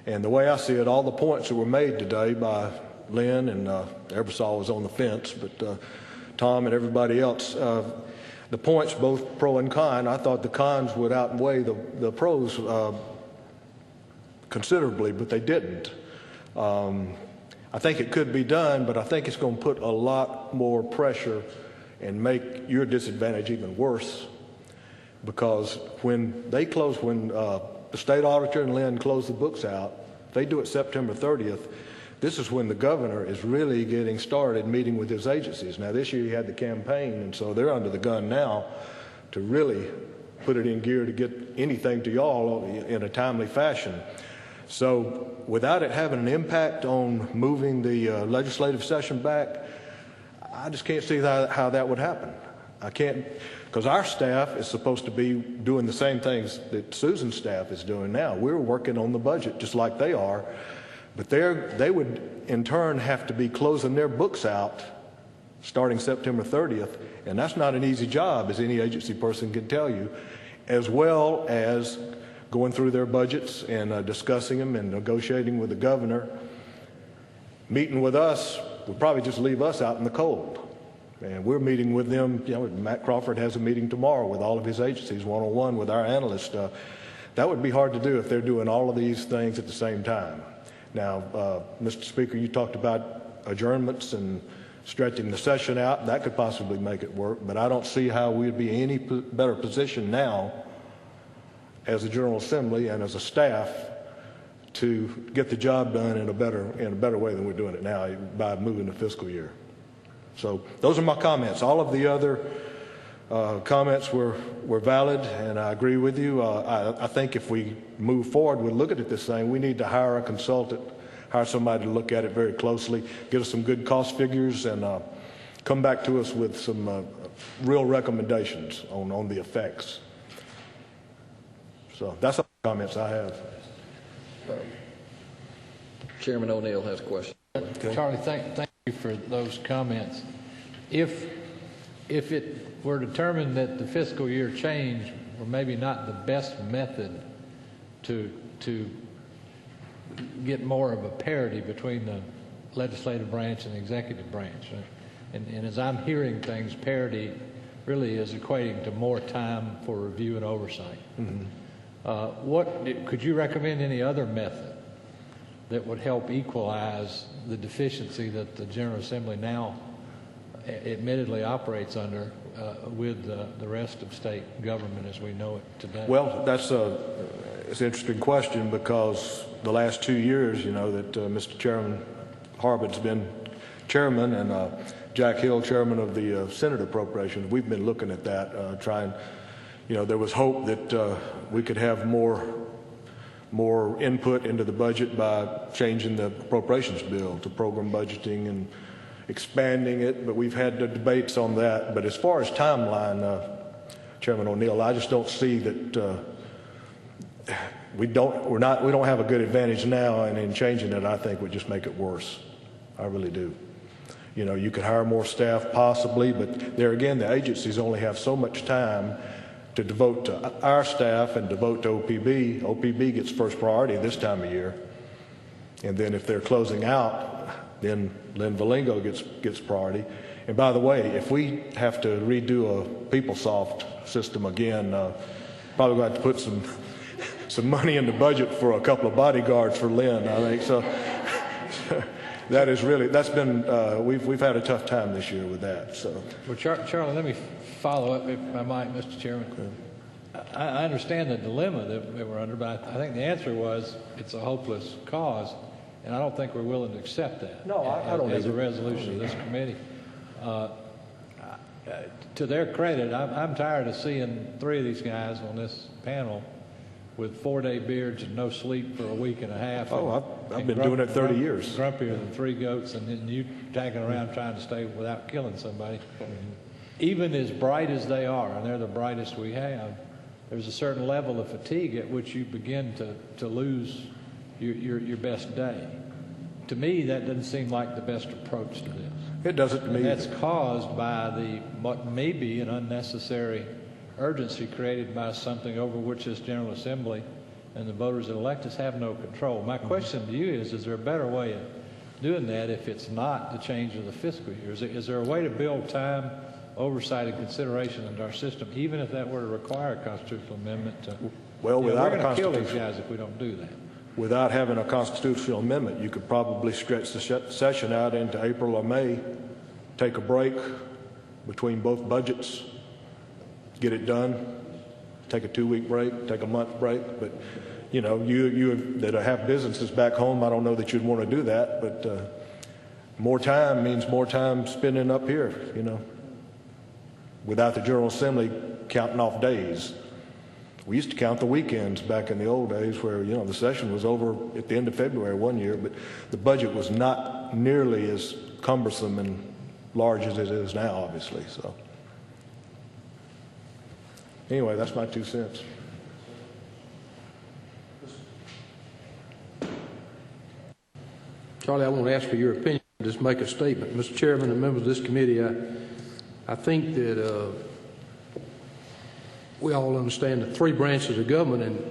And the way I see it, all the points that were made today by Lynn and Ebersol was on the fence, but Tom and everybody else, the points, both pro and con, I thought the cons would outweigh the pros considerably, but they didn't. I think it could be done, but I think it's going to put a lot more pressure and make your disadvantage even worse, because when the state auditor and Lynn close the books out, they do it September 30th. This is when the governor is really getting started meeting with his agencies. Now, this year he had the campaign, and so they're under the gun now to really put it in gear to get anything to y'all in a timely fashion. So without it having an impact on moving the legislative session back, I just can't see how that would happen. I can't, because our staff is supposed to be doing the same things that Susan's staff is doing now. We're working on the budget just like they are, but they would in turn have to be closing their books out starting September 30th, and that's not an easy job, as any agency person can tell you, as well as going through their budgets and discussing them and negotiating with the governor. Meeting with us would probably just leave us out in the cold. And we're meeting with them. You know, Matt Crawford has a meeting tomorrow with all of his agencies, one-on-one with our analysts. That would be hard to do if they're doing all of these things at the same time. Now, Mr. Speaker, you talked about adjournments and stretching the session out. That could possibly make it work, but I don't see how we'd be in any better position now as a General Assembly and as a staff to get the job done in a better way than we're doing it now by moving the fiscal year. So those are my comments. All of the other comments were valid, and I agree with you. I think if we move forward with looking at this thing, we need to hire a consultant, hire somebody to look at it very closely, get us some good cost figures, and come back to us with some real recommendations on the effects. So that's all the comments I have. Chairman O'Neill has a question. Okay. Charlie, thank you for those comments. If it were determined that the fiscal year change were maybe not the best method to get more of a parity between the legislative branch and the executive branch, And as I'm hearing things, parity really is equating to more time for review and oversight. Could you recommend any other method that would help equalize the deficiency that the General Assembly now admittedly operates under with the rest of state government as we know it today? Well, it's an interesting question because the last 2 years, that Mr. Chairman Harbin's been chairman and Jack Hill chairman of the Senate Appropriations, we've been looking at that, trying, there was hope that we could have more input into the budget by changing the appropriations bill to program budgeting and expanding it, but we've had the debates on that. But as far as timeline, Chairman O'Neill, I just don't see that we don't have a good advantage now, and in changing it, I think would just make it worse. I really do. You could hire more staff possibly, but there again, the agencies only have so much time to devote to our staff and devote to OPB. OPB gets first priority this time of year, and then if they're closing out, then Lynn Valingo gets priority. And by the way, if we have to redo a PeopleSoft system again, probably going to have to put some money in the budget for a couple of bodyguards for Lynn, I think. So that's been we've had a tough time this year with that. So, well, Charlie, let me follow up if I might, Mr. Chairman. I understand the dilemma that we're under, but I think the answer was it's a hopeless cause. And I don't think we're willing to accept that. No, I don't as a resolution of this committee. To their credit, I'm tired of seeing 3 of these guys on this panel with 4-day beards and no sleep for a week and a half. I've been doing it 30 years. Grumpier than 3 goats, and then you tagging around trying to stay without killing somebody. Even as bright as they are, and they're the brightest we have, there's a certain level of fatigue at which you begin to lose your best day. To me, that doesn't seem like the best approach to this. It doesn't to me. And that's caused by what may be an unnecessary urgency created by something over which this General Assembly and the voters that elect us have no control. My question to you is there a better way of doing that if it's not the change of the fiscal year? Is there a way to build time, oversight, and consideration into our system, even if that were to require a constitutional amendment? Well, without we're going to kill these guys if we don't do that. Without having a constitutional amendment, you could probably stretch the session out into April or May, take a break between both budgets, get it done, take a 2-week break, take a month break. But, you that have businesses back home, I don't know that you'd want to do that, but more time means more time spending up here, without the General Assembly counting off days. We used to count the weekends back in the old days where, the session was over at the end of February one year, but the budget was not nearly as cumbersome and large as it is now, obviously. So anyway, that's my 2 cents. Charlie, I won't ask for your opinion. Just make a statement. Mr. Chairman and members of this committee, I think that we all understand the 3 branches of government, and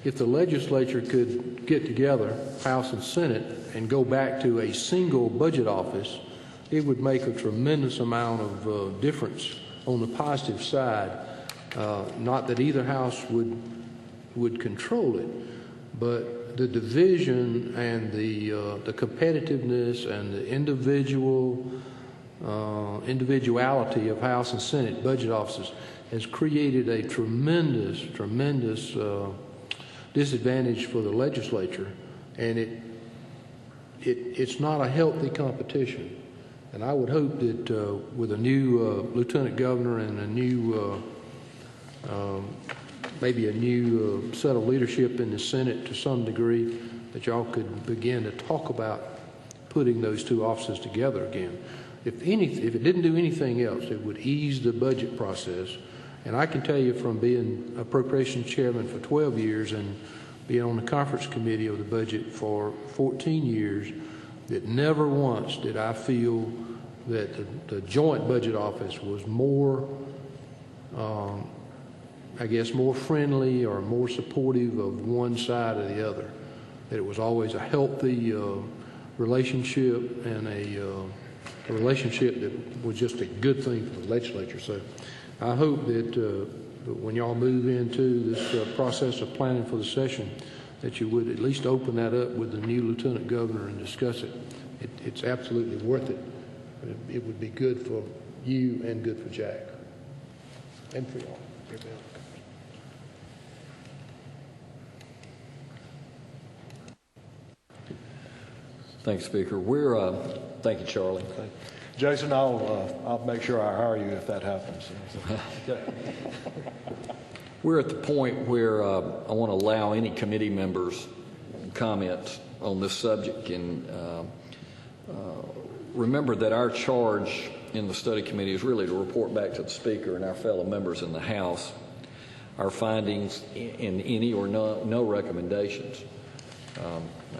if the legislature could get together, House and Senate, and go back to a single budget office, it would make a tremendous amount of difference on the positive side. Not that either house would control it, but the division and the competitiveness and the individuality of House and Senate budget offices has created a tremendous disadvantage for the legislature, and it's not a healthy competition. And I would hope that with a new lieutenant governor and a new maybe a new set of leadership in the Senate to some degree, that y'all could begin to talk about putting those 2 offices together again. If it didn't do anything else, it would ease the budget process. And I can tell you from being appropriations chairman for 12 years and being on the conference committee of the budget for 14 years, that never once did I feel that the joint budget office was more, more friendly or more supportive of one side or the other. That it was always a healthy relationship and a relationship that was just a good thing for the legislature. So I hope that when y'all move into this process of planning for the session, that you would at least open that up with the new lieutenant governor and discuss it. It's absolutely worth it. It would be good for you and good for Jack and for y'all. Thanks, Speaker. Thank you, Charlie. Jason, I'll make sure I hire you if that happens. Okay. We're at the point where I want to allow any committee members comments on this subject, and remember that our charge in the study committee is really to report back to the Speaker and our fellow members in the House our findings and any or no recommendations.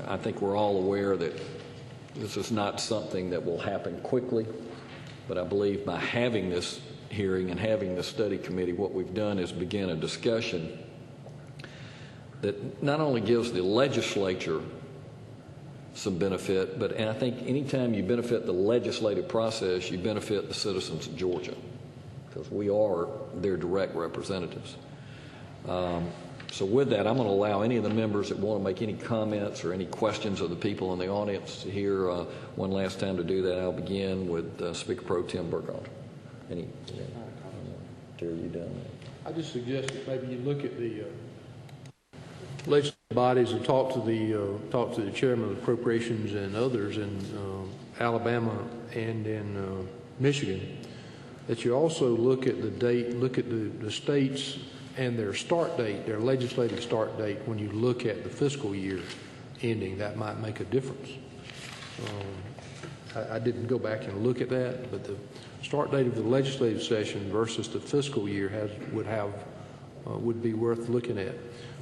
I think we're all aware that this is not something that will happen quickly, but I believe by having this hearing and having the study committee, what we've done is begin a discussion that not only gives the legislature some benefit, and I think anytime you benefit the legislative process, you benefit the citizens of Georgia, because we are their direct representatives. So with that, I'm going to allow any of the members that want to make any comments or any questions of the people in the audience to hear one last time. To do that, I'll begin with Speaker Pro Tim Burkhalter. Terry, you done? I just suggest that maybe you look at the legislative bodies and talk to the chairman of appropriations and others in Alabama and in Michigan. That you also look at the date, look at the states and their start date, their legislative start date. When you look at the fiscal year ending, that might make a difference. I didn't go back and look at that, but the start date of the legislative session versus the fiscal year would be worth looking at.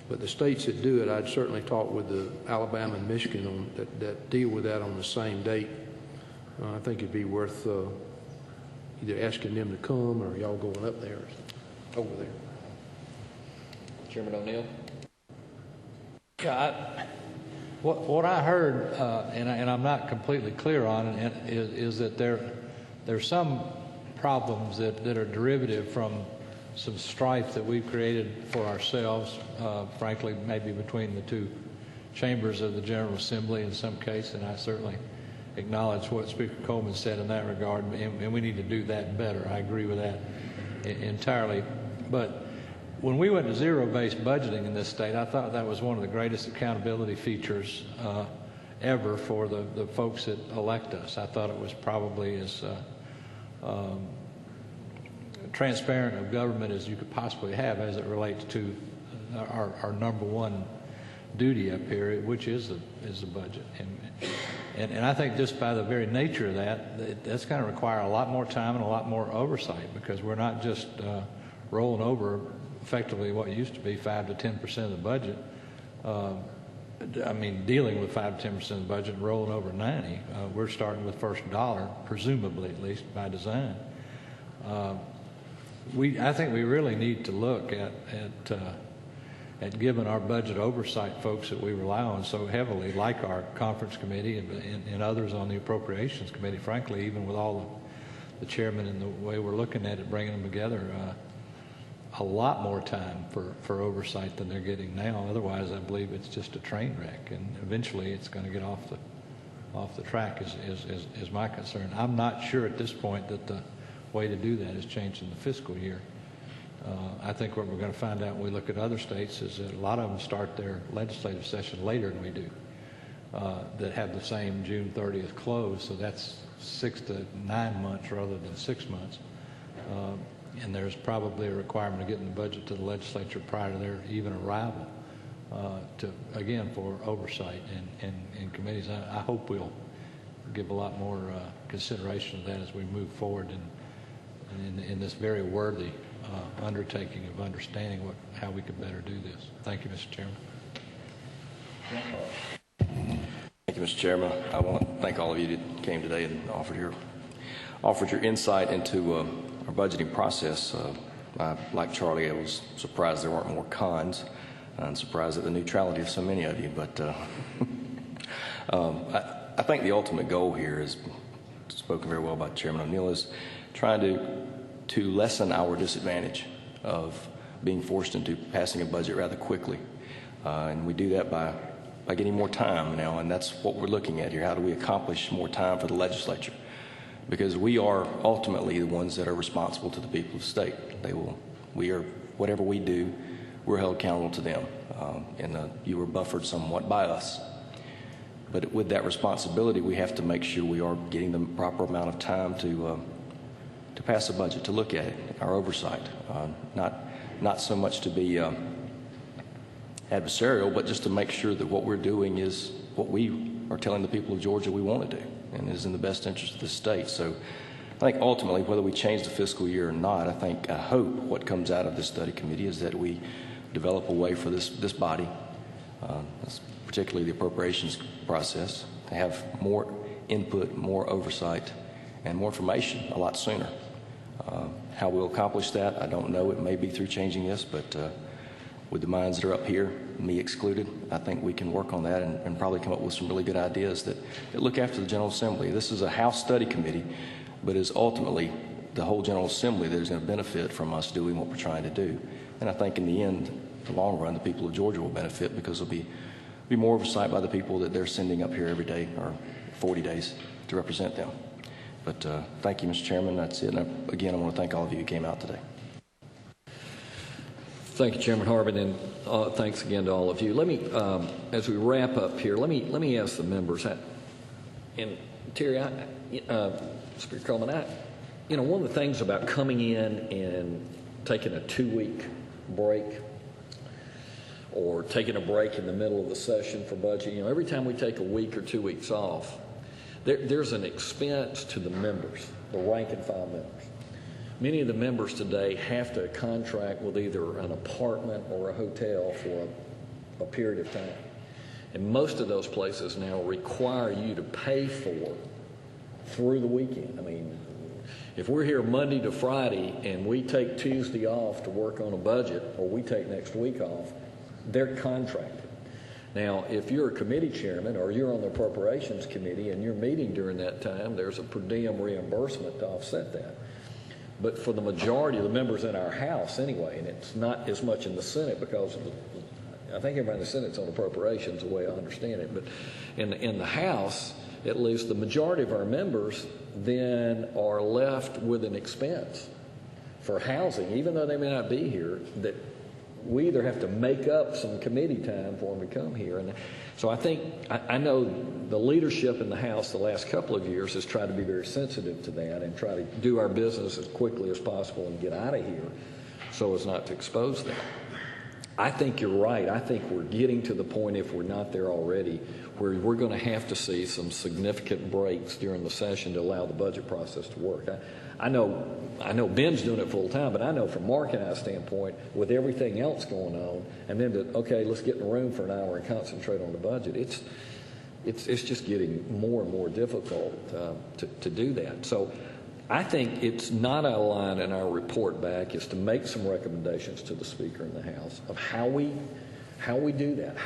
But the states that do it, I'd certainly talk with the Alabama and Michigan on that deal with that on the same date. I think it'd be worth either asking them to come or y'all going up there or over there. Chairman O'Neill. Yeah, what I heard, and I'm not completely clear on it, is that there's some problems that are derivative from some strife that we've created for ourselves, frankly, maybe between the two chambers of the General Assembly in some case, and I certainly acknowledge what Speaker Coleman said in that regard, and we need to do that better. I agree with that entirely. But when we went to zero-based budgeting in this state, I thought that was one of the greatest accountability features ever for the folks that elect us. I thought it was probably as transparent of government as you could possibly have as it relates to our number one duty up here, which is the budget. And I think just by the very nature of that's going to require a lot more time and a lot more oversight, because we're not just rolling over effectively what used to be 5 to 10% of the budget. Dealing with 5 to 10% of the budget and rolling over 90. We're starting with first dollar, presumably at least by design. I think we really need to look at giving our budget oversight folks that we rely on so heavily, like our conference committee and others on the appropriations committee, frankly, even with all the chairmen and the way we're looking at it, bringing them together, a lot more time for oversight than they're getting now. Otherwise, I believe it's just a train wreck, and eventually it's going to get off the track is my concern. I'm not sure at this point that the way to do that is changing the fiscal year. I think what we're going to find out when we look at other states is that a lot of them start their legislative session later than we do, that have the same June 30th close, so that's 6 to 9 months rather than 6 months. And there's probably a requirement of getting the budget to the legislature prior to their even arrival, for oversight and committees. I hope we'll give a lot more consideration to that as we move forward in this very worthy undertaking of understanding how we could better do this. Thank you, Mr. Chairman. Thank you, Mr. Chairman. I want to thank all of you that came today and offered your insight into our budgeting process. Like Charlie, I was surprised there weren't more cons, and surprised at the neutrality of so many of you. But I think the ultimate goal here is spoken very well by Chairman O'Neill, is trying to lessen our disadvantage of being forced into passing a budget rather quickly. And we do that by getting more time now, and that's what we're looking at here. How do we accomplish more time for the legislature? Because we are ultimately the ones that are responsible to the people of the state. Whatever we do, we're held accountable to them, and you are buffered somewhat by us. But with that responsibility, we have to make sure we are getting the proper amount of time to pass a budget, to look at it, our oversight, not so much to be adversarial, but just to make sure that what we're doing is what we are telling the people of Georgia we want to do and is in the best interest of the state. So I think ultimately, whether we change the fiscal year or not, I hope what comes out of this study committee is that we develop a way for this body, particularly the appropriations process, to have more input, more oversight, and more information a lot sooner. How we'll accomplish that, I don't know. It may be through changing this, but with the minds that are up here, me excluded, I think we can work on that and probably come up with some really good ideas that look after the General Assembly. This is a House study committee, but is ultimately the whole General Assembly that is going to benefit from us doing what we're trying to do. And I think in the end, the long run, the people of Georgia will benefit because there'll be more oversight by the people that they're sending up here every day or 40 days to represent them. But thank you, Mr. Chairman. That's it. And again, I want to thank all of you who came out today. Thank you, Chairman Harbin, and thanks again to all of you. Let me, as we wrap up here, let me ask the members. And Terry, Speaker Coleman, one of the things about coming in and taking a 2-week break or taking a break in the middle of the session for budget, every time we take a week or 2 weeks off, there's an expense to the members, the rank and file members. Many of the members today have to contract with either an apartment or a hotel for a period of time. And most of those places now require you to pay for through the weekend. I mean, if we're here Monday to Friday and we take Tuesday off to work on a budget, or we take next week off, they're contracted. Now, if you're a committee chairman or you're on the appropriations committee and you're meeting during that time, there's a per diem reimbursement to offset that. But for the majority of the members in our House anyway, and it's not as much in the Senate because I think everybody in the Senate's on appropriations the way I understand it, but in the House, at least the majority of our members then are left with an expense for housing, even though they may not be here, that we either have to make up some committee time for them to come here. And so I know the leadership in the House the last couple of years has tried to be very sensitive to that and try to do our business as quickly as possible and get out of here so as not to expose that. I think you're right. I think we're getting to the point, if we're not there already, where we're going to have to see some significant breaks during the session to allow the budget process to work. I know Ben's doing it full time, but I know from Mark and I's standpoint, with everything else going on, and then let's get in the room for an hour and concentrate on the budget. It's just getting more and more difficult to do that. So I think it's not our line in our report back is to make some recommendations to the Speaker in the House of how we do that.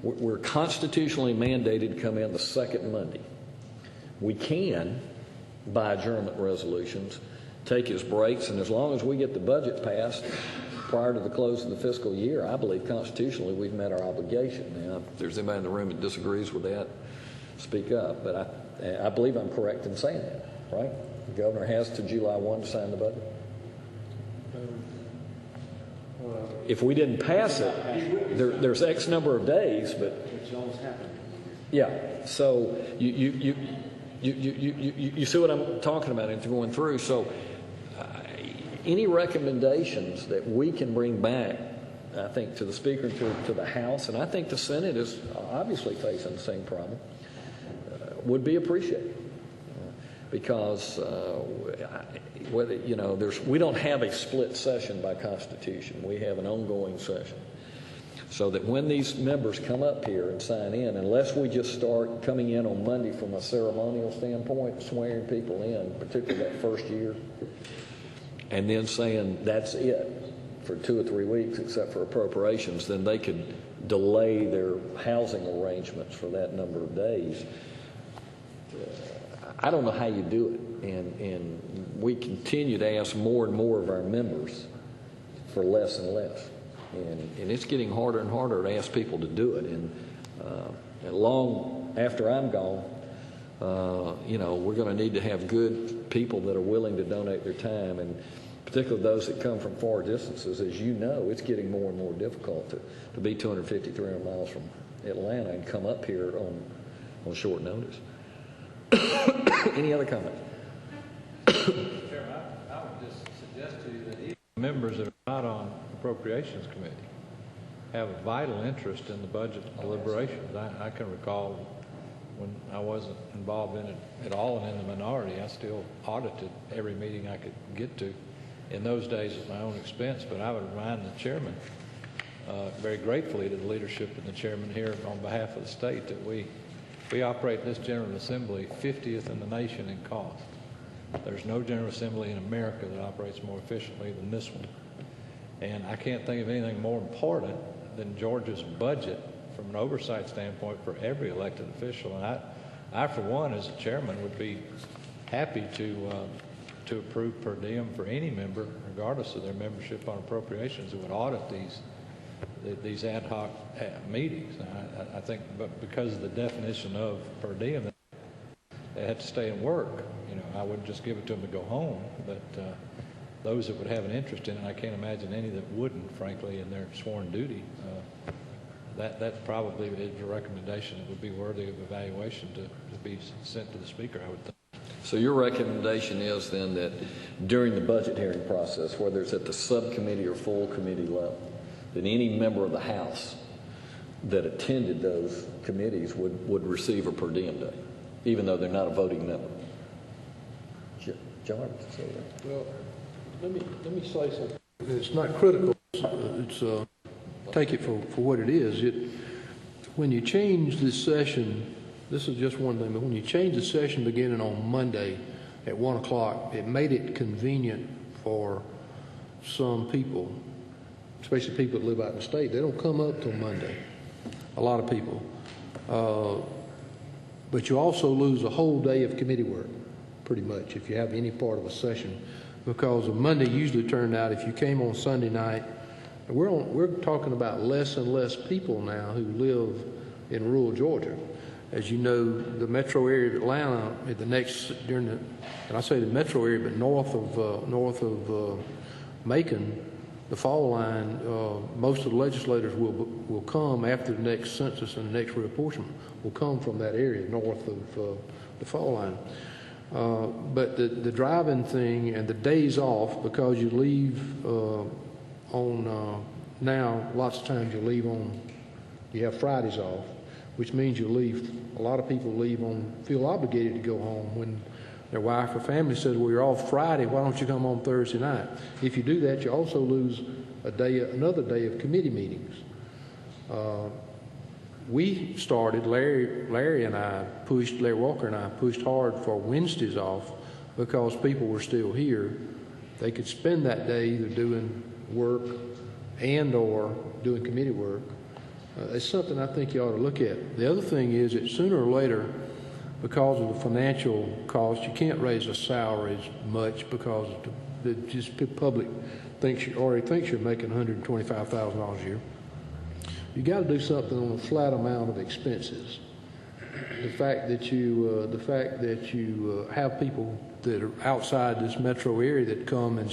We're constitutionally mandated to come in the second Monday. We can, by adjournment resolutions, take his breaks, and as long as we get the budget passed prior to the close of the fiscal year, I believe constitutionally we've met our obligation. Now, if there's anybody in the room that disagrees with that, speak up. But I believe I'm correct in saying that, right? The governor has to July 1 to sign the budget. If we didn't pass it, there's X number of days, but It's always happened. yeah. So you see what I'm talking about and going through. So any recommendations that we can bring back, I think, to the Speaker and to the House, and I think the Senate is obviously facing the same problem, would be appreciated. Because we don't have a split session by Constitution. We have an ongoing session. So that when these members come up here and sign in, unless we just start coming in on Monday from a ceremonial standpoint, swearing people in, particularly that first year, and then saying that's it for 2 or 3 weeks except for appropriations, then they could delay their housing arrangements for that number of days. I don't know how you do it, and we continue to ask more and more of our members for less and less, and it's getting harder and harder to ask people to do it, and long after I'm gone, we're going to need to have good people that are willing to donate their time, and particularly those that come from far distances. As you know, it's getting more and more difficult to be 250, 300 miles from Atlanta and come up here on short notice. Any other comments? Chairman, I would just suggest to you that even members that are not on Appropriations Committee have a vital interest in the budget deliberations. I can recall when I wasn't involved in it at all and in the minority, I still audited every meeting I could get to in those days at my own expense. But I would remind the chairman, very gratefully to the leadership and the chairman here on behalf of the state, that we operate this General Assembly 50th in the nation in cost. There's no General Assembly in America that operates more efficiently than this one. And I can't think of anything more important than Georgia's budget from an oversight standpoint for every elected official. And I for one, as a chairman, would be happy to approve per diem for any member, regardless of their membership on appropriations, that would audit these ad hoc meetings. I think, but because of the definition of per diem, they had to stay and work. I wouldn't just give it to them to go home, but those that would have an interest in it, I can't imagine any that wouldn't, frankly, in their sworn duty. That probably is a recommendation that would be worthy of evaluation to be sent to the Speaker, I would think. So your recommendation is then that during the budget hearing process, whether it's at the subcommittee or full committee level, that any member of the House that attended those committees would receive a per diem day, even though they're not a voting member. John? Well, let me say something. It's not critical. It's take it for what it is. When you change this session, this is just one thing, but when you change the session beginning on Monday at 1 o'clock, it made it convenient for some people, especially people that live out in the state. They don't come up till Monday, a lot of people. But you also lose a whole day of committee work, pretty much, if you have any part of a session, because Monday usually turned out, if you came on Sunday night, we're talking about less and less people now who live in rural Georgia. As you know, the metro area of Atlanta, and I say the metro area, but north of Macon, the fall line, most of the legislators will come after the next census and the next reapportionment will come from that area north of the fall line. But the driving thing and the days off, because you leave now lots of times you have Fridays off, which means a lot of people feel obligated to go home when their wife or family says, well, you're off Friday, why don't you come on Thursday night? If you do that, you also lose another day of committee meetings. We started, Larry Walker and I pushed hard for Wednesdays off because people were still here. They could spend that day either doing work and or doing committee work. It's something I think you ought to look at. The other thing is that sooner or later, because of the financial cost, you can't raise the salaries much because the public already thinks you're making $125,000 a year. You got to do something on a flat amount of expenses. The fact that you have people that are outside this metro area that come and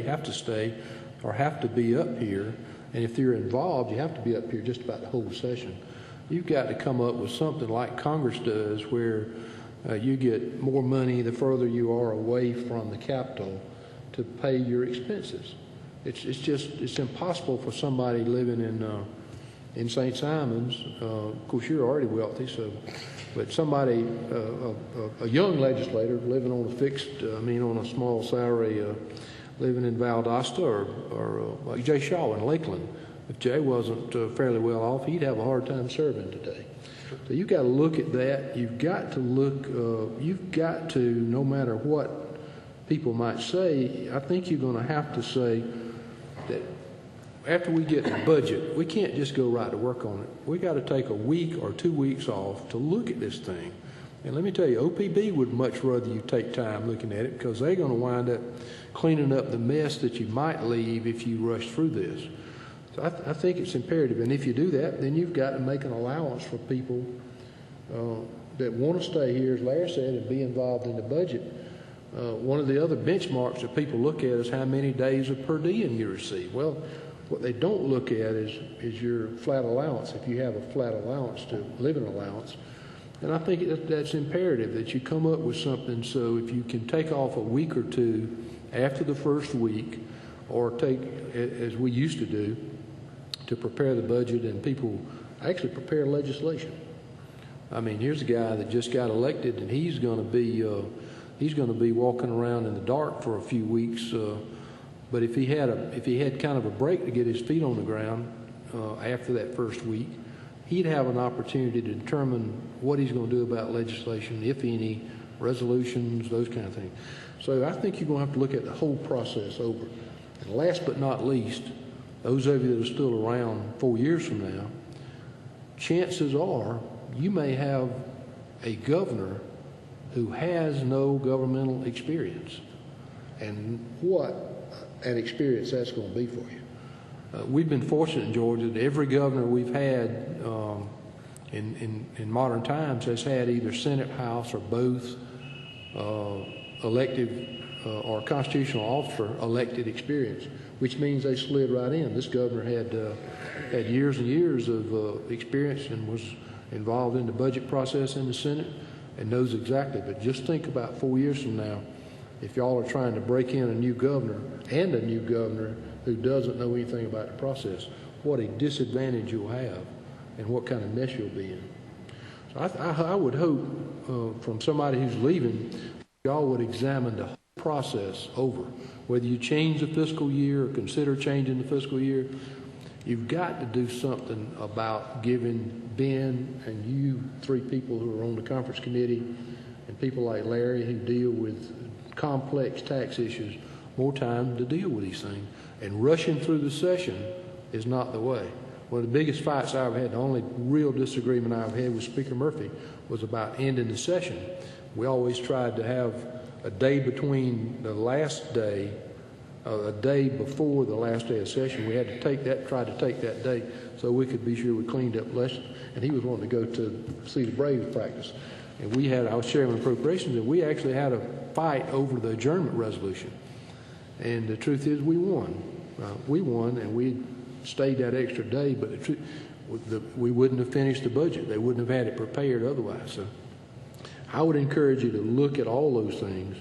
have to stay, or have to be up here, and if they're involved, you have to be up here just about the whole session. You've got to come up with something like Congress does, where you get more money the further you are away from the Capitol to pay your expenses. It's impossible for somebody living in St. Simons. Of course, you're already wealthy, but somebody, a young legislator living on on a small salary, living in Valdosta or like Jay Shaw in Lakeland. If Jay wasn't fairly well off, he'd have a hard time serving today. So you've got to look at that. You've got to, no matter what people might say, I think you're going to have to say that after we get the budget, we can't just go right to work on it. We got to take a week or 2 weeks off to look at this thing And let me tell you, OPB would much rather you take time looking at it because they're going to wind up cleaning up the mess that you might leave if you rush through this. So I think it's imperative. And if you do that, then you've got to make an allowance for people that want to stay here, as Larry said, and be involved in the budget. One of the other benchmarks that people look at is how many days of per diem you receive. Well, what they don't look at is your flat allowance, if you have a flat allowance to living allowance. And I think that's imperative that you come up with something so if you can take off a week or two after the first week or take, as we used to do, to prepare the budget and people actually prepare legislation. I mean, here's a guy that just got elected and he's going to be walking around in the dark for a few weeks. But if he had kind of a break to get his feet on the ground after that first week, he'd have an opportunity to determine what he's going to do about legislation, if any, resolutions, those kind of things. So I think you're going to have to look at the whole process over. And last but not least, those of you that are still around 4 years from now, chances are you may have a governor who has no governmental experience. And what an experience that's going to be for you. We've been fortunate in Georgia that every governor we've had in modern times has had either Senate, House, or both elective or constitutional officer elected experience, which means they slid right in. This governor had years and years of experience and was involved in the budget process in the Senate and knows exactly. But just think about 4 years from now, if y'all are trying to break in a new governor and a new governor who doesn't know anything about the process, what a disadvantage you'll have and what kind of mess you'll be in. So I would hope from somebody who's leaving, y'all would examine the whole process over. Whether you change the fiscal year or consider changing the fiscal year, you've got to do something about giving Ben and you, 3 people who are on the conference committee, and people like Larry who deal with complex tax issues, more time to deal with these things. And rushing through the session is not the way. One of the biggest fights I ever had, the only real disagreement I ever had with Speaker Murphy was about ending the session. We always tried to have a day between the last day, a day before the last day of session. We had to try to take that day so we could be sure we cleaned up less. And he was wanting to go to see the Braves practice. And I was chairman of appropriations, and we actually had a fight over the adjournment resolution. And the truth is we won. We won, and we stayed that extra day, but we wouldn't have finished the budget. They wouldn't have had it prepared otherwise. So I would encourage you to look at all those things.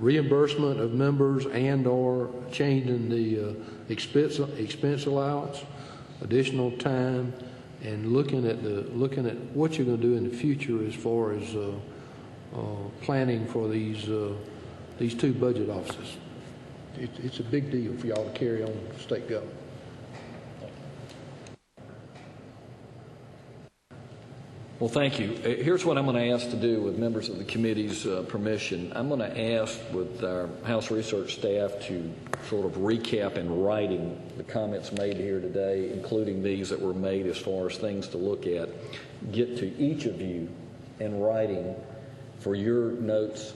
Reimbursement of members and or changing the expense allowance, additional time, and looking at what you're going to do in the future as far as planning for these 2 budget offices. It's a big deal for y'all to carry on state government. Well, thank you. Here's what I'm going to ask to do with members of the committee's permission. I'm going to ask with our House Research staff to sort of recap in writing the comments made here today, including these that were made as far as things to look at, get to each of you in writing for your notes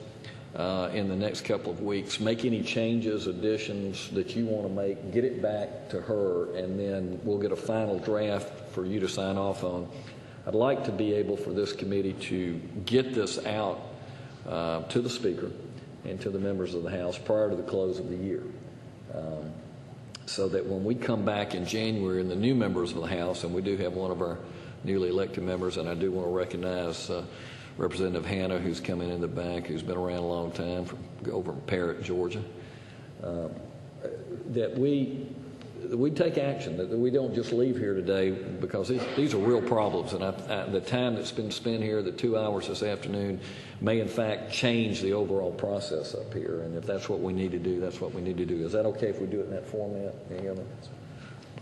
in the next couple of weeks. Make any changes, additions that you want to make, get it back to her, and then we'll get a final draft for you to sign off on. I'd like to be able for this committee to get this out to the Speaker and to the members of the House prior to the close of the year, so that when we come back in January and the new members of the House, and we do have one of our newly elected members, and I do want to recognize Representative Hannah, who's coming in the back, who's been around a long time from over in Parrott, Georgia, that we take action, that we don't just leave here today, because these are real problems. And the time that's been spent here, the 2 hours this afternoon, may in fact change the overall process up here. And if that's what we need to do, that's what we need to do. Is that okay if we do it in that format? Any other?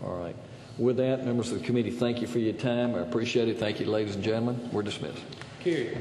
All right. With that, members of the committee, thank you for your time. I appreciate it. Thank you, ladies and gentlemen. We're dismissed. Carrie.